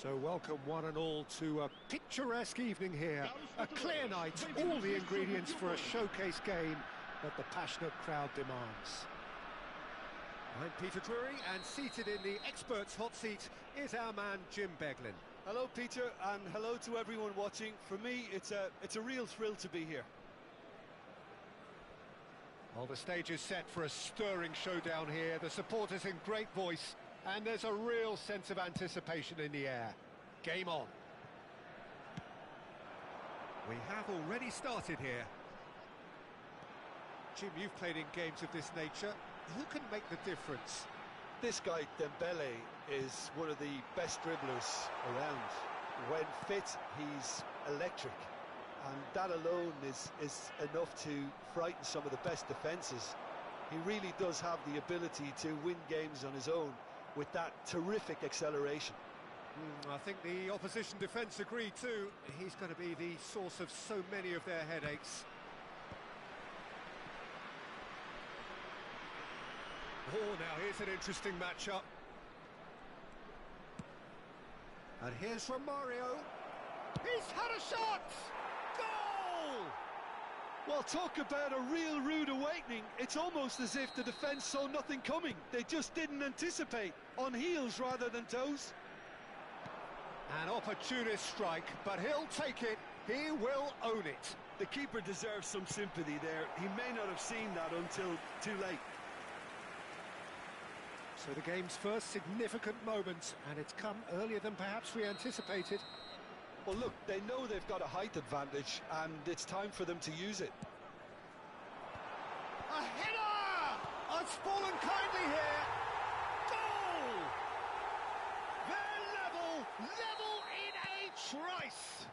So welcome one and all to a picturesque evening here. A clear night, all the ingredients for a showcase game that the passionate crowd demands. I'm Peter Drury, and seated in the experts' hot seat is our man Jim Beglin. Hello, Peter, and hello to everyone watching. For me, it's a real thrill to be here. Well, the stage is set for a stirring showdown here. The supporters in great voice, and there's a real sense of anticipation in the air. Game on. We have already started here. Jim, you've played in games of this nature. Who can make the difference? This guy, Dembele, is one of the best dribblers around. When fit, he's electric. And that alone is enough to frighten some of the best defences. He really does have the ability to win games on his own with that terrific acceleration. I think the opposition defence agree too. He's going to be the source of so many of their headaches. Oh, now here's an interesting matchup. And here's Romario. He's had a shot! Goal! Well, talk about a real rude awakening. It's almost as if the defence saw nothing coming. They just didn't anticipate. On heels rather than toes. An opportunist strike, but he'll take it. He will own it. The keeper deserves some sympathy there. He may not have seen that until too late. So the game's first significant moment, and it's come earlier than perhaps we anticipated. Well, look, they know they've got a height advantage, and it's time for them to use it. A header! It's fallen kindly here. Goal! They're level in a trice.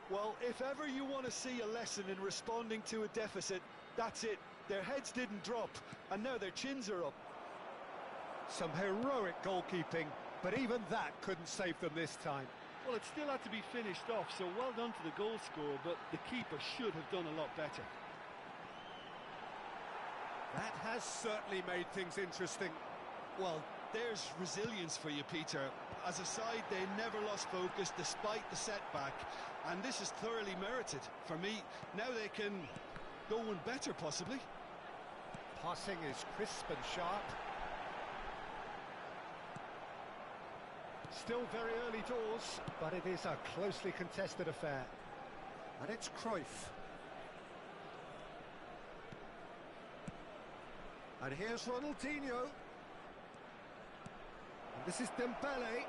Well, if ever you want to see a lesson in responding to a deficit, that's it. Their heads didn't drop, and now their chins are up. Some heroic goalkeeping, but even that couldn't save them this time. Well, it still had to be finished off, so well done to the goal scorer, but the keeper should have done a lot better. That has certainly made things interesting. Well, there's resilience for you, Peter. As a side, they never lost focus despite the setback, and this is thoroughly merited. For me, now they can go one better, possibly. Passing is crisp and sharp. Still very early doors, but it is a closely contested affair. And it's Cruyff. And here's Ronaldinho. And this is Dembele.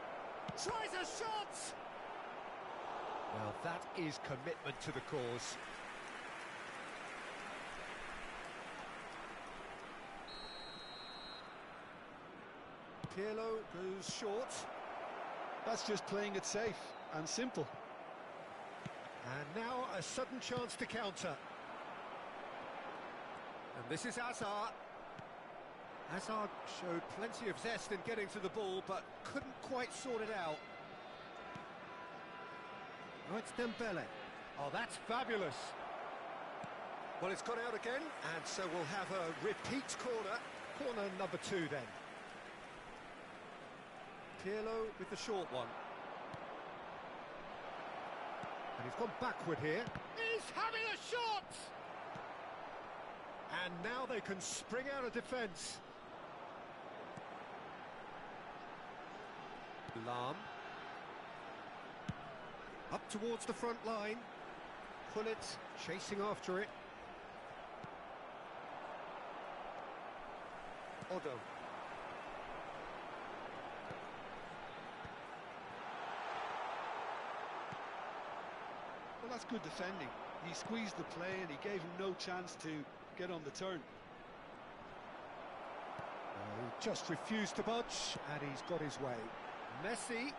Tries a shot! Well, that is commitment to the cause. Pirlo goes short. That's just playing it safe and simple. And now a sudden chance to counter. And this is Hazard. Hazard showed plenty of zest in getting to the ball, but couldn't quite sort it out. Oh, it's Dembele. Oh, that's fabulous. Well, it's gone out again, and so we'll have a repeat corner. Corner number 2 then. Pirlo with the short one. And he's gone backward here. He's having a shot! And now they can spring out of defence. Lam. Up towards the front line. Pullet chasing after it. Odo. Well, that's good defending. He squeezed the play and he gave him no chance to get on the turn. He just refused to budge, and he's got his way. Messi.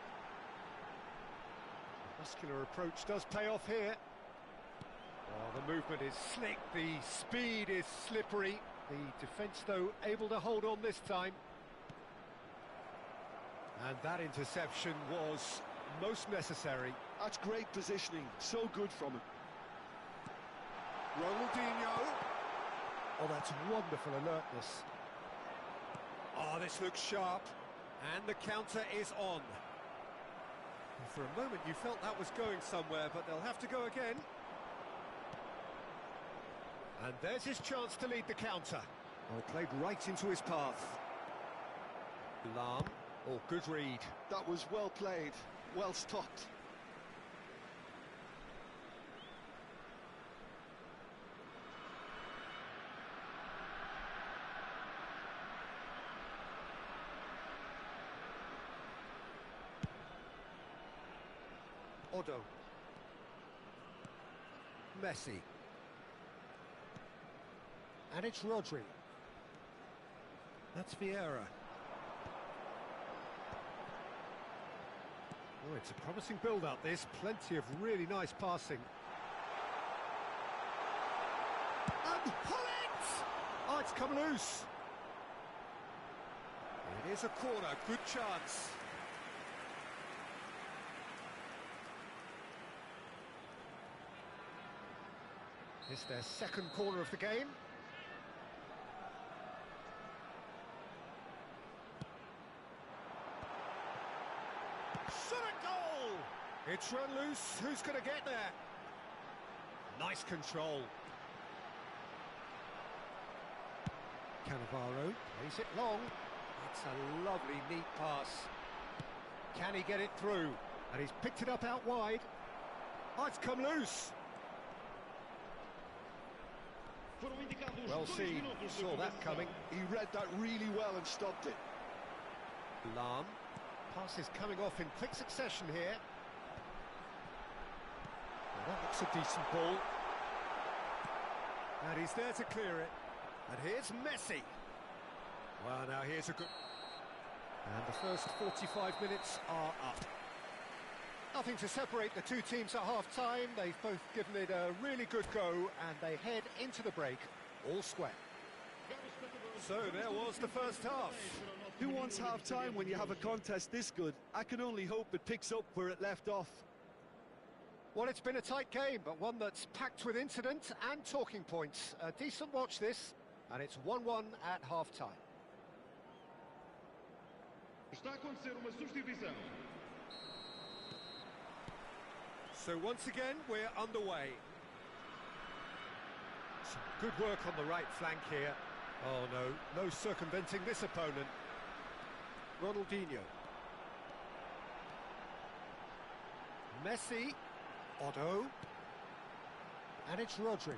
The muscular approach does pay off here. Oh, the movement is slick, the speed is slippery. The defence, though, able to hold on this time. And that interception was most necessary. That's great positioning, so good from him. Ronaldinho. Oh, that's wonderful alertness. Oh, this looks sharp. And the counter is on. For a moment you felt that was going somewhere, but they'll have to go again. And there's his chance to lead the counter. Well, played right into his path. Lahm. Oh, good read. That was well played, well stopped. Odo. Messi. And it's Rodri. That's Vieira. Oh, it's a promising build-up, this. Plenty of really nice passing. And pull it! Oh, it's come loose. It is a corner, good chance. It's their second corner of the game. Shot a goal! It's run loose, who's going to get there? Nice control. Cannavaro plays it long. It's a lovely, neat pass. Can he get it through? And he's picked it up out wide. Oh, it's come loose. Well seen, saw that coming. He read that really well and stopped it. Lahm. Pass is coming off in quick succession here. Well, that looks a decent ball. And he's there to clear it. And here's Messi. Well, now here's a good... And the first 45 minutes are up. Nothing to separate the two teams at half-time. They've both given it a really good go, and they head into the break all square. So there was the first half. Who wants half-time when you have a contest this good? I can only hope it picks up where it left off. Well, it's been a tight game, but one that's packed with incident and talking points. A decent watch this, and it's 1-1 at half-time. Está a acontecer uma substituição. So once again, we're underway. Some good work on the right flank here. Oh no, no circumventing this opponent. Ronaldinho. Messi. Odo. And it's Rodri.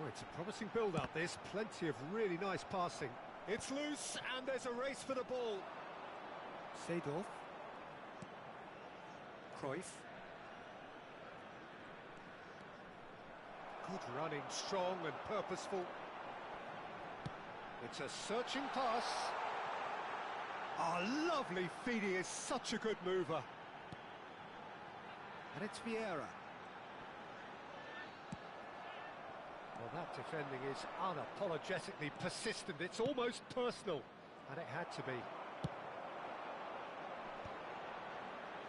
Oh, it's a promising build-up, this. Plenty of really nice passing. It's loose, and there's a race for the ball. Seedorf. Cruyff. Good running, strong and purposeful. It's a searching pass. Oh, lovely feed. He is such a good mover. And it's Vieira. Well, that defending is unapologetically persistent. It's almost personal. And it had to be.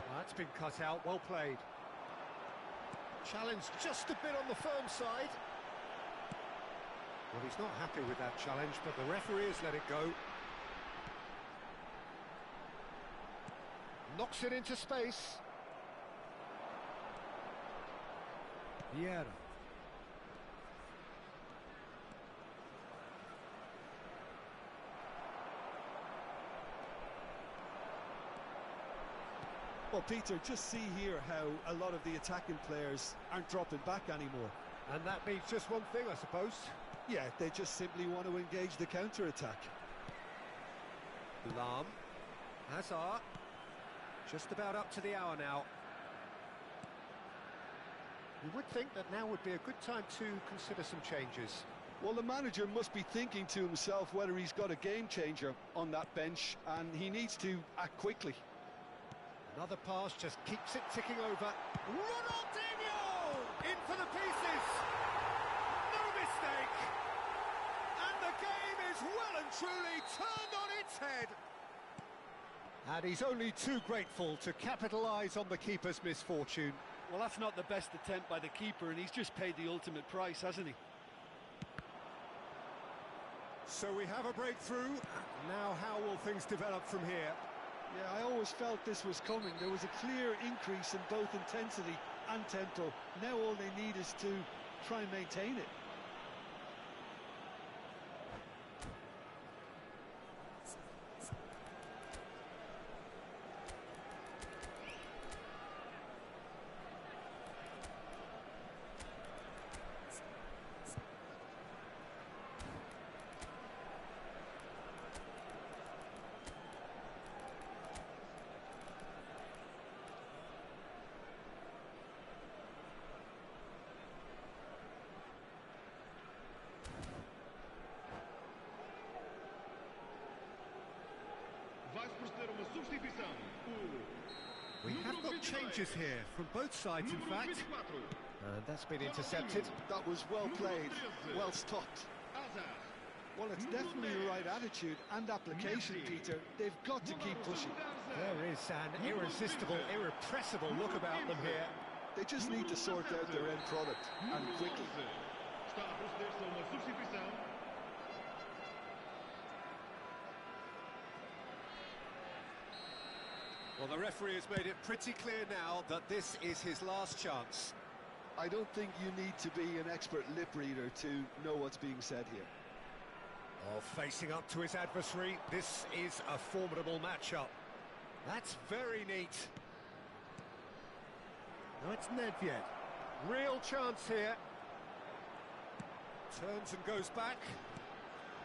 Well, that's been cut out. Well played. Challenge just a bit on the firm side. Well, he's not happy with that challenge, but the referee has let it go. Knocks it into space. Vieira. Well, Peter, just see here how a lot of the attacking players aren't dropping back anymore. And that means just one thing, I suppose. Yeah, they just simply want to engage the counter-attack. Lahm. Hazard. Just about up to the hour now. You would think that now would be a good time to consider some changes. Well, the manager must be thinking to himself whether he's got a game changer on that bench, and he needs to act quickly. Another pass just keeps it ticking over. Ronaldinho! In for the pieces! No mistake! And the game is well and truly turned on its head. And he's only too grateful to capitalise on the keeper's misfortune. Well, that's not the best attempt by the keeper, and he's just paid the ultimate price, hasn't he? So we have a breakthrough. Now how will things develop from here? Yeah, I always felt this was coming. There was a clear increase in both intensity and tempo. Now all they need is to try and maintain it. We have got changes here from both sides, in fact. And that's been intercepted. That was well played, well stopped. Well, it's definitely the right attitude and application, Peter. They've got to keep pushing. There is an irresistible, irrepressible look about them here. They just need to sort out their end product, and quickly. Well, the referee has made it pretty clear now that this is his last chance. I don't think you need to be an expert lip reader to know what's being said here. Oh, facing up to his adversary, this is a formidable matchup. That's very neat. No, it's Nedved. Real chance here. Turns and goes back.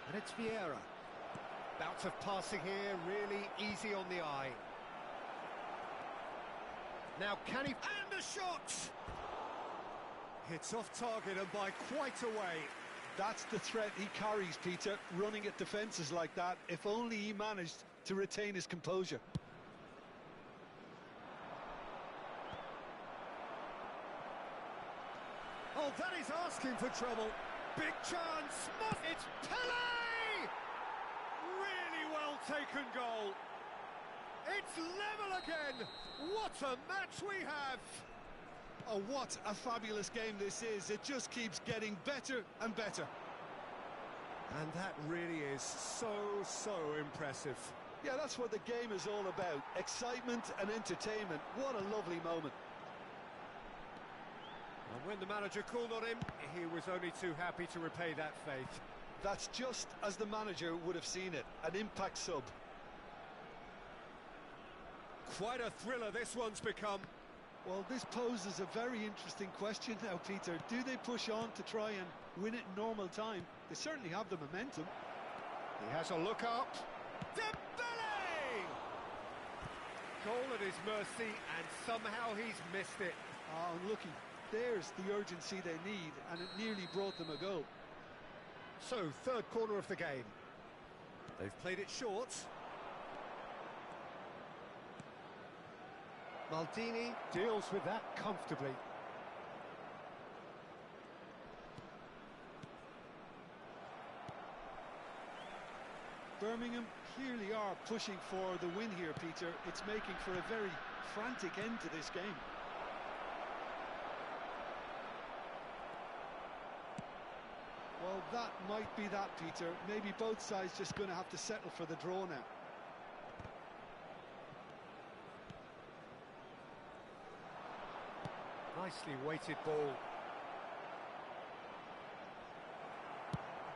And it's Vieira. Bout of passing here, really easy on the eye. Now can he... And the shot! Hits off target and by quite a way. That's the threat he carries, Peter, running at defences like that. If only he managed to retain his composure. Oh, that is asking for trouble. Big chance. It's Pele! Really well taken goal. It's level again. What a match we have. Oh, what a fabulous game this is. It just keeps getting better and better. And that really is so impressive. Yeah, that's what the game is all about. Excitement and entertainment. What a lovely moment. And when the manager called on him, he was only too happy to repay that faith. That's just as the manager would have seen it. An impact sub. Quite a thriller this one's become. Well, this poses a very interesting question now, Peter. Do they push on to try and win it in normal time? They certainly have the momentum. He has a look up. Dembele! Goal at his mercy, and somehow he's missed it. Oh, unlucky. There's the urgency they need, and it nearly brought them a goal. So, third corner of the game. They've played it short. Maldini deals with that comfortably. Birmingham clearly are pushing for the win here, Peter. It's making for a very frantic end to this game. Well, that might be that, Peter. Maybe both sides just going to have to settle for the draw now. Nicely weighted ball.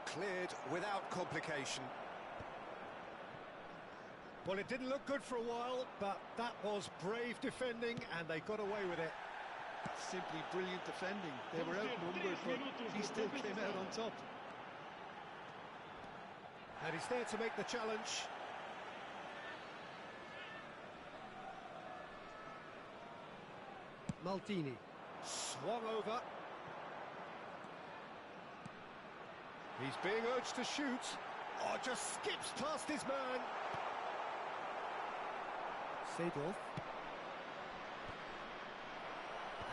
Cleared without complication. Well, it didn't look good for a while, but that was brave defending, and they got away with it. Simply brilliant defending. They were outnumbered, but he still came out on top. And he's there to make the challenge. Maldini. Swung over. He's being urged to shoot. Oh, just skips past his man. Seedorf.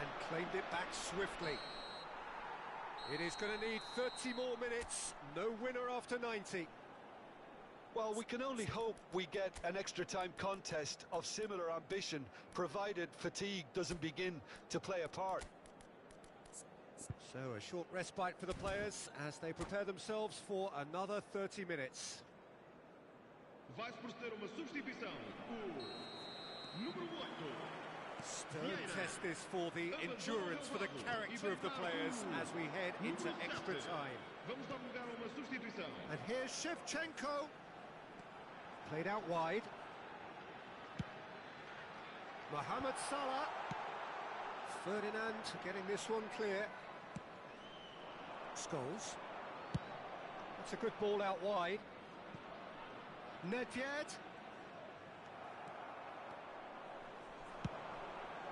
And claimed it back swiftly. It is going to need 30 more minutes. No winner after 90. Well, we can only hope we get an extra time contest of similar ambition, provided fatigue doesn't begin to play a part. So a short respite for the players as they prepare themselves for another 30 minutes. Vai-se proceder a uma substituição. O número 8. Stern test this for the endurance, for the character of the players as we head into extra time. Vamos dar lugar a uma substituição. And here's Shevchenko. Played out wide. Mohamed Salah. Ferdinand getting this one clear. Scholes. That's a good ball out wide. Nedved.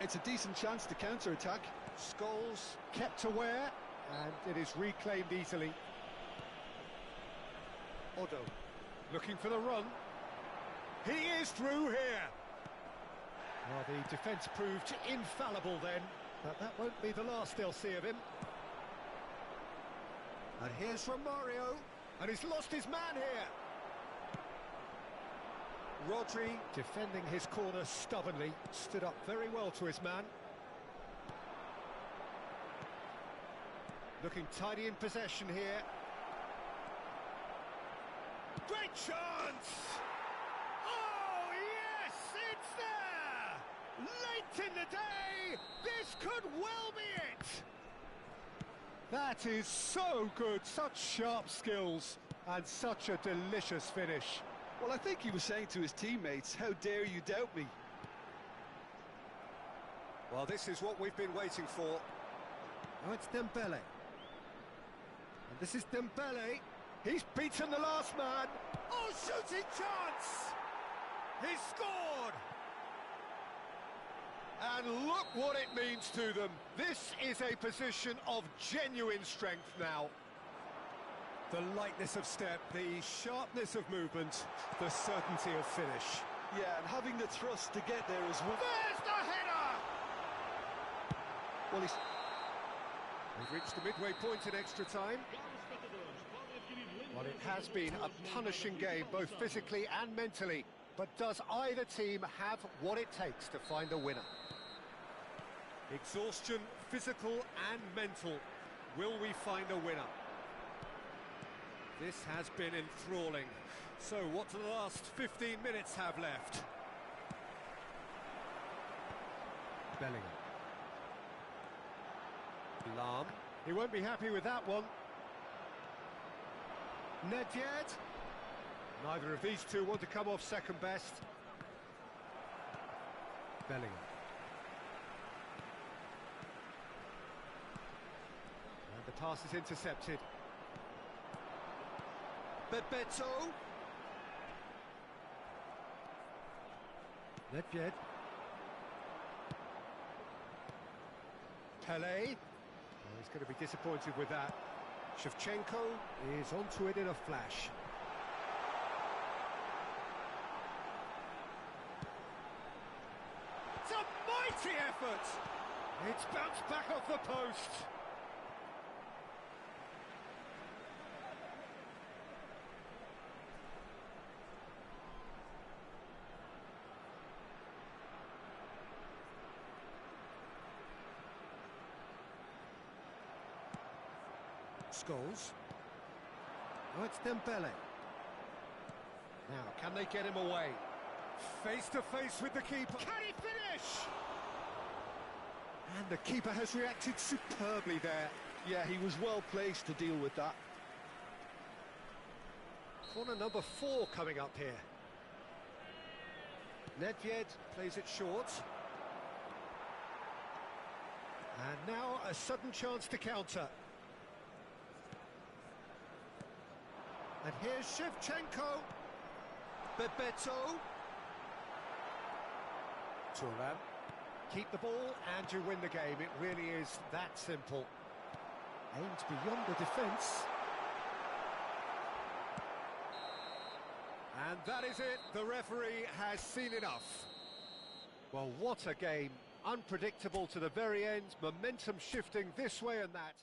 It's a decent chance to counter-attack. Scholes kept aware, and it is reclaimed easily. Odo looking for the run. He is through here. Well, the defence proved infallible then, but that won't be the last they'll see of him. And here's Romario, and he's lost his man here. Rodri, defending his corner stubbornly, stood up very well to his man. Looking tidy in possession here. Great chance! Oh, yes, it's there! Late in the day, this could well be it! That is so good, such sharp skills, and such a delicious finish. Well, I think he was saying to his teammates, how dare you doubt me? Well, this is what we've been waiting for. Now it's Dembele. And this is Dembele. He's beaten the last man. Oh, shooting chance! He's scored! And look what it means to them. This is a position of genuine strength now. The lightness of step, the sharpness of movement, the certainty of finish. Yeah, and having the thrust to get there as well. There's the header! Well, We've reached the midway point in extra time. Well, it has been a punishing game, both physically and mentally. But does either team have what it takes to find a winner? Exhaustion, physical and mental. Will we find a winner? This has been enthralling. So what do the last 15 minutes have left? Bellingham. Lahm. He won't be happy with that one. Nedved. Neither of these two want to come off second best. Bellingham. And the pass is intercepted. Bebeto. Nedved. Pelé. Oh, he's going to be disappointed with that. Shevchenko is onto it in a flash. It's a mighty effort! It's bounced back off the post. Scholes. Oh, it's Dembele. Now, can they get him away? Face to face with the keeper. Can he finish? And the keeper has reacted superbly there. yeah, he was well placed to deal with that. Corner number 4 coming up here. Nedved plays it short. And now a sudden chance to counter. And here's Shevchenko. Bebeto. Thuram. Keep the ball and you win the game. It really is that simple. Aimed beyond the defence. And that is it. The referee has seen enough. Well, what a game. Unpredictable to the very end. Momentum shifting this way and that.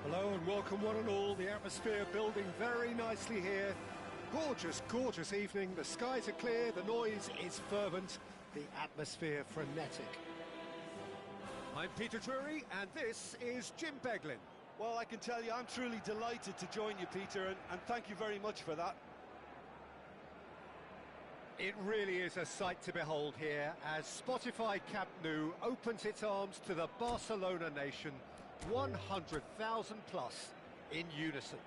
Hello and welcome one and all. The atmosphere building very nicely here. Gorgeous, gorgeous evening. The skies are clear, the noise is fervent, the atmosphere frenetic. I'm Peter Drury and this is Jim Beglin. Well, I can tell you, I'm truly delighted to join you, Peter, and thank you very much for that. It really is a sight to behold here as Spotify Camp Nou opens its arms to the Barcelona nation, 100,000 plus in unison.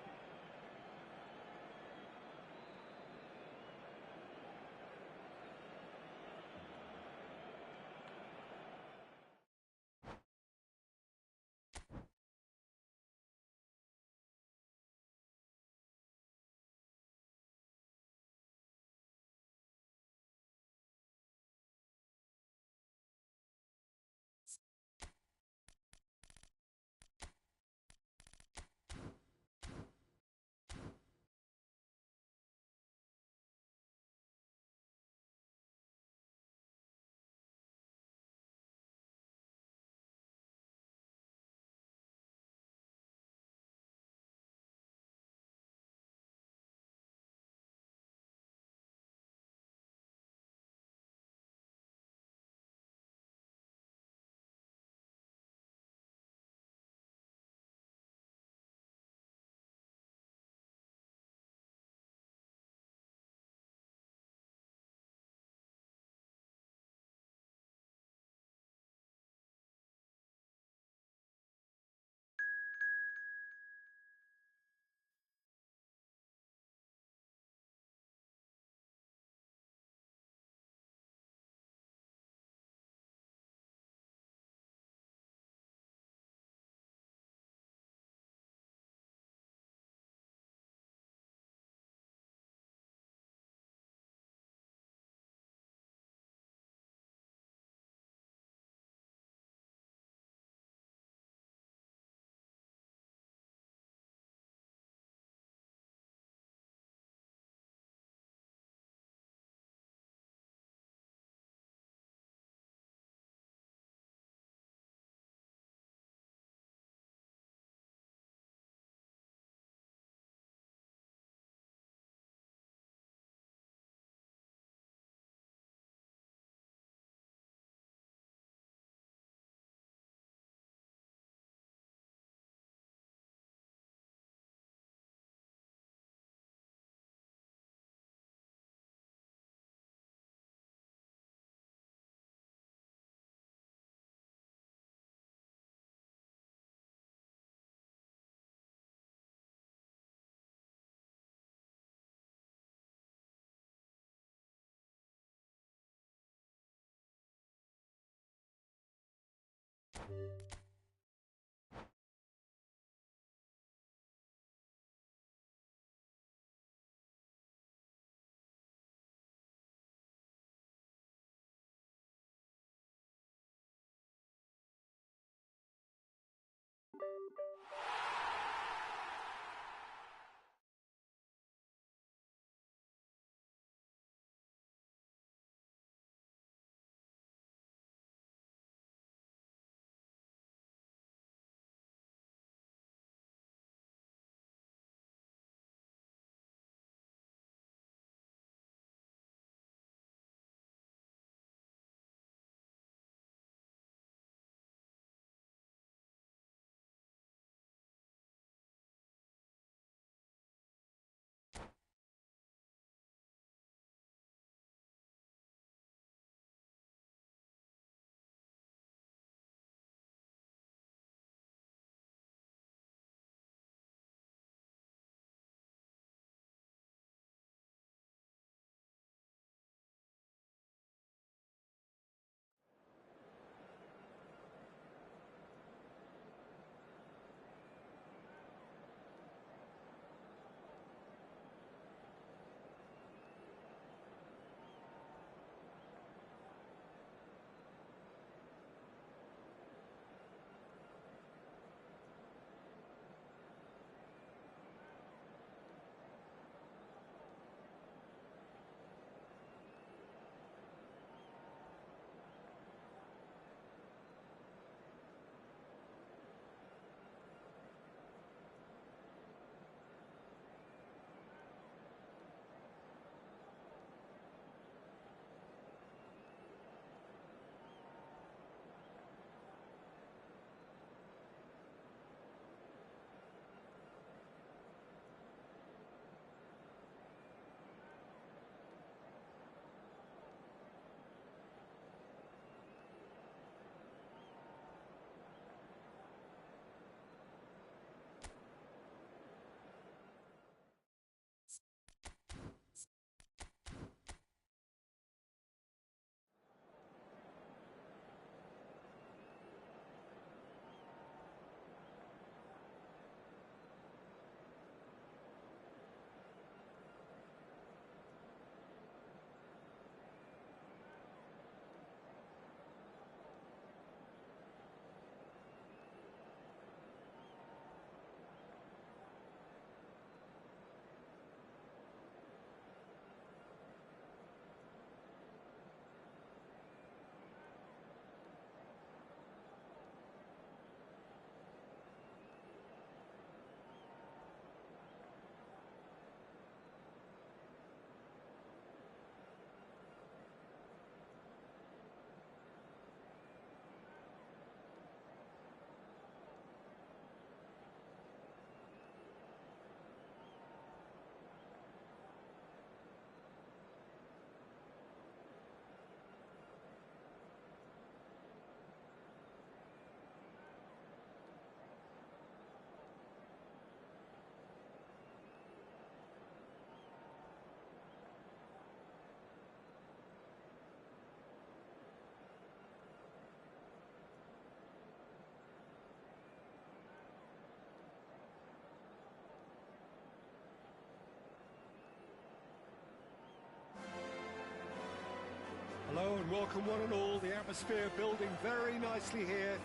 Hello and welcome one and all. The atmosphere building very nicely here.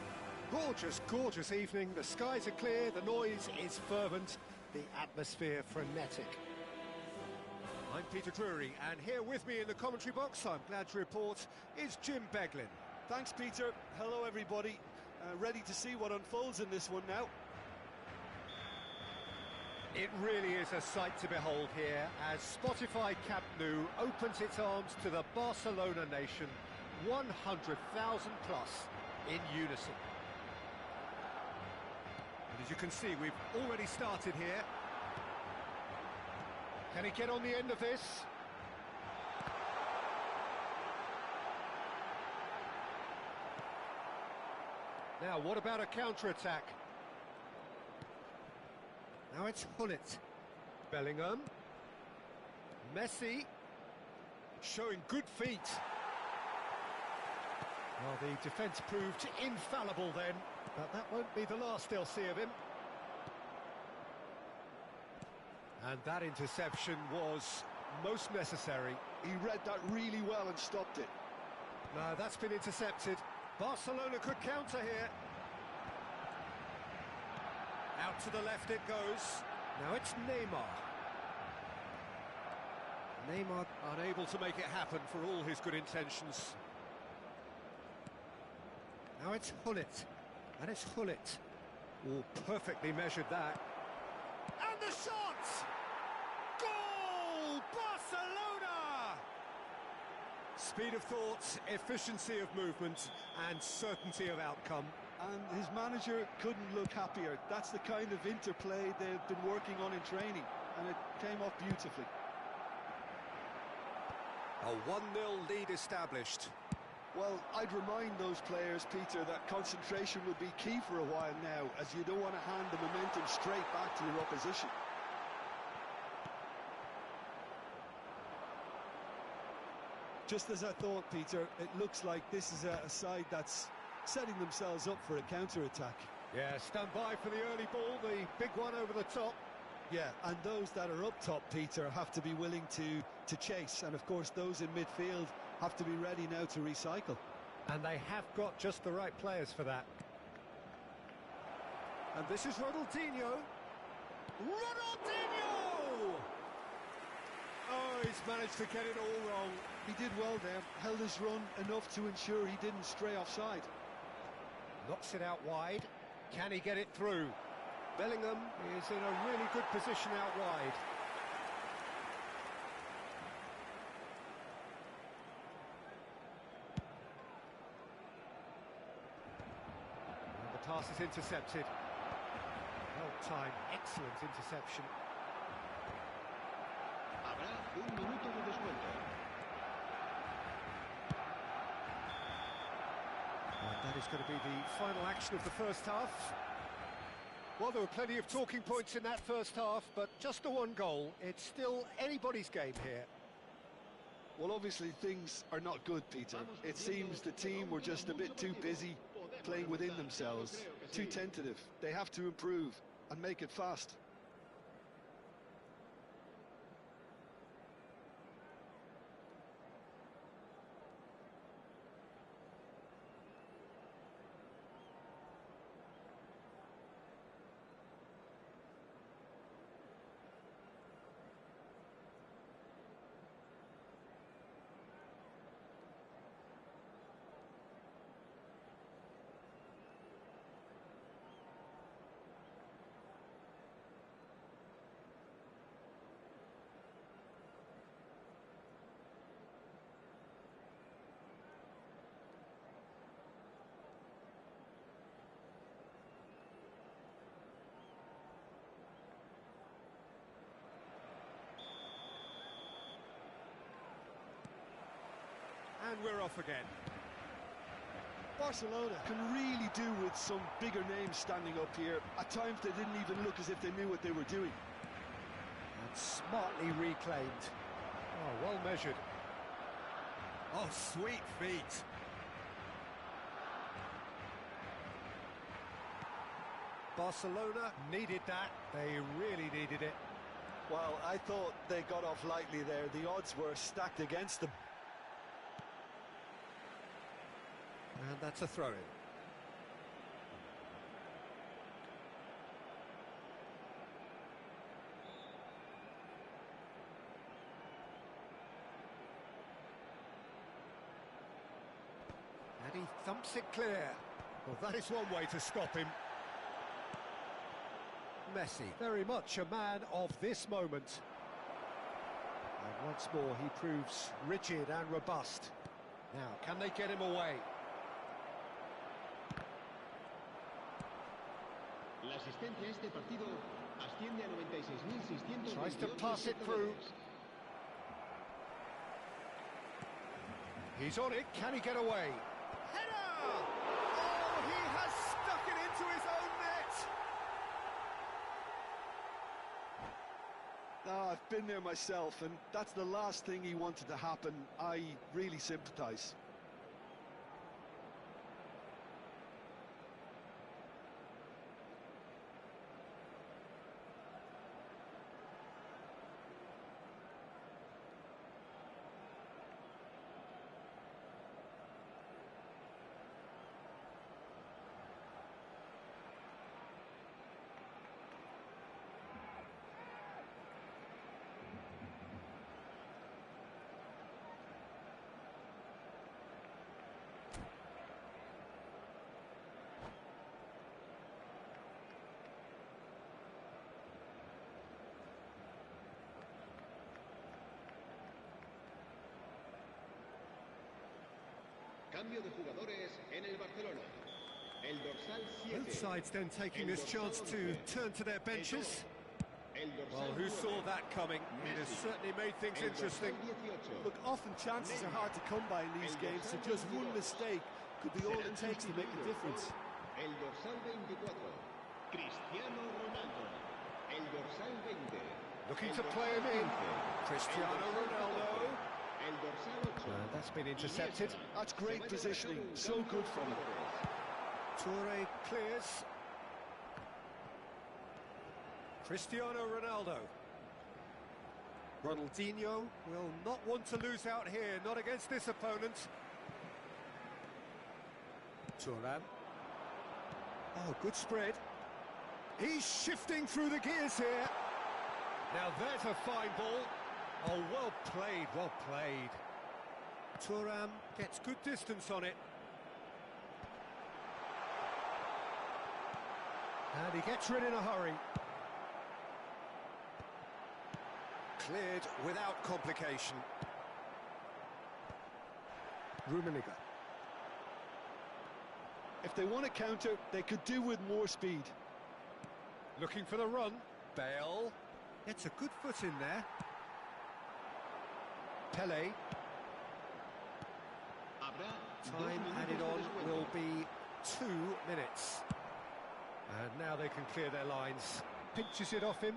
Gorgeous, gorgeous evening. The skies are clear, the noise is fervent, the atmosphere frenetic. I'm Peter Drury, and here with me in the commentary box, I'm glad to report, is Jim Beglin. Thanks, Peter. Hello, everybody. Ready to see what unfolds in this one now. It really is a sight to behold here as Spotify Camp Nou opens its arms to the Barcelona nation, 100,000 plus in unison. And as you can see, we've already started here. Can he get on the end of this? Now, what about a counter-attack? Now it's Hullet. Bellingham. Messi. Showing good feet. Well, the defence proved infallible then, but that won't be the last they'll see of him. And that interception was most necessary. He read that really well and stopped it. No, that's been intercepted. Barcelona could counter here. Out to the left it goes. Now it's Neymar. Neymar unable to make it happen for all his good intentions. Now it's Hullet. And it's Hullet. Oh, perfectly measured that. And the shot! Goal! Barcelona! Speed of thought, efficiency of movement, and certainty of outcome. And his manager couldn't look happier. That's the kind of interplay they've been working on in training, and it came off beautifully. A 1-0 lead established. Well, I'd remind those players, Peter, that concentration will be key for a while now, as you don't want to hand the momentum straight back to your opposition. Just as I thought, Peter, it looks like this is a side that's setting themselves up for a counter-attack. Yeah, stand by for the early ball, the big one over the top. Yeah, and those that are up top, Peter, have to be willing to chase. And, of course, those in midfield have to be ready now to recycle. And they have got just the right players for that. And this is Ronaldinho. Ronaldinho! Oh, he's managed to get it all wrong. He did well there, held his run enough to ensure he didn't stray offside. Knocks it out wide. Can he get it through? Bellingham is in a really good position out wide. And the pass is intercepted. Well timed, excellent interception. Habrá un minuto de descuento. And that is going to be the final action of the first half. Well, there were plenty of talking points in that first half, but just the one goal. It's still anybody's game here. Well, obviously things are not good, Peter. It seems the team were just a bit too busy playing within themselves, too tentative. They have to improve and make it fast. And we're off again. Barcelona Can really do with some bigger names standing up here. At times they didn't even look as if they knew what they were doing. And smartly reclaimed. Oh, well measured. Oh, sweet feet. Barcelona needed that. They really needed it. Well, I thought they got off lightly there. The odds were stacked against them. And that's a throw-in. And he thumps it clear. Well, that is one way to stop him. Messi, very much a man of this moment. And once more, he proves rigid and robust. Now, can they get him away? La asistencia a este partido asciende a 96.628 Tries to pass it through. He's on it. Can he get away? Header! Oh, he has stuck it into his own net. Ah, I've been there myself, and that's the last thing he wanted to happen. I really sympathise. Cambio de jugadores en el Barcelona. El dorsal 7. Both sides then taking this chance to turn to their benches. Well, who saw that coming? It has certainly made things interesting. Look, often chances are hard to come by in these games, so just one mistake could be all it takes to make a difference. El dorsal 24. Cristiano Ronaldo. El dorsal 20. Looking to play him in. Cristiano Ronaldo. El dorsal 8. That's been intercepted. That's great positioning, so good from him. Toure clears. Cristiano Ronaldo. Ronaldinho will not want to lose out here, not against this opponent. Thuram. Oh, good spread. He's shifting through the gears here. Now there's a fine ball. Oh, well played, well played. Thuram gets good distance on it. And he gets rid in a hurry. Cleared without complication. Rummenigge. If they want to counter, they could do with more speed. Looking for the run. Bale. Gets a good foot in there. Pele. Time added on will be 2 minutes. And now they can clear their lines. Pinches it off him.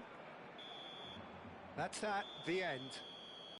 That's that, the end.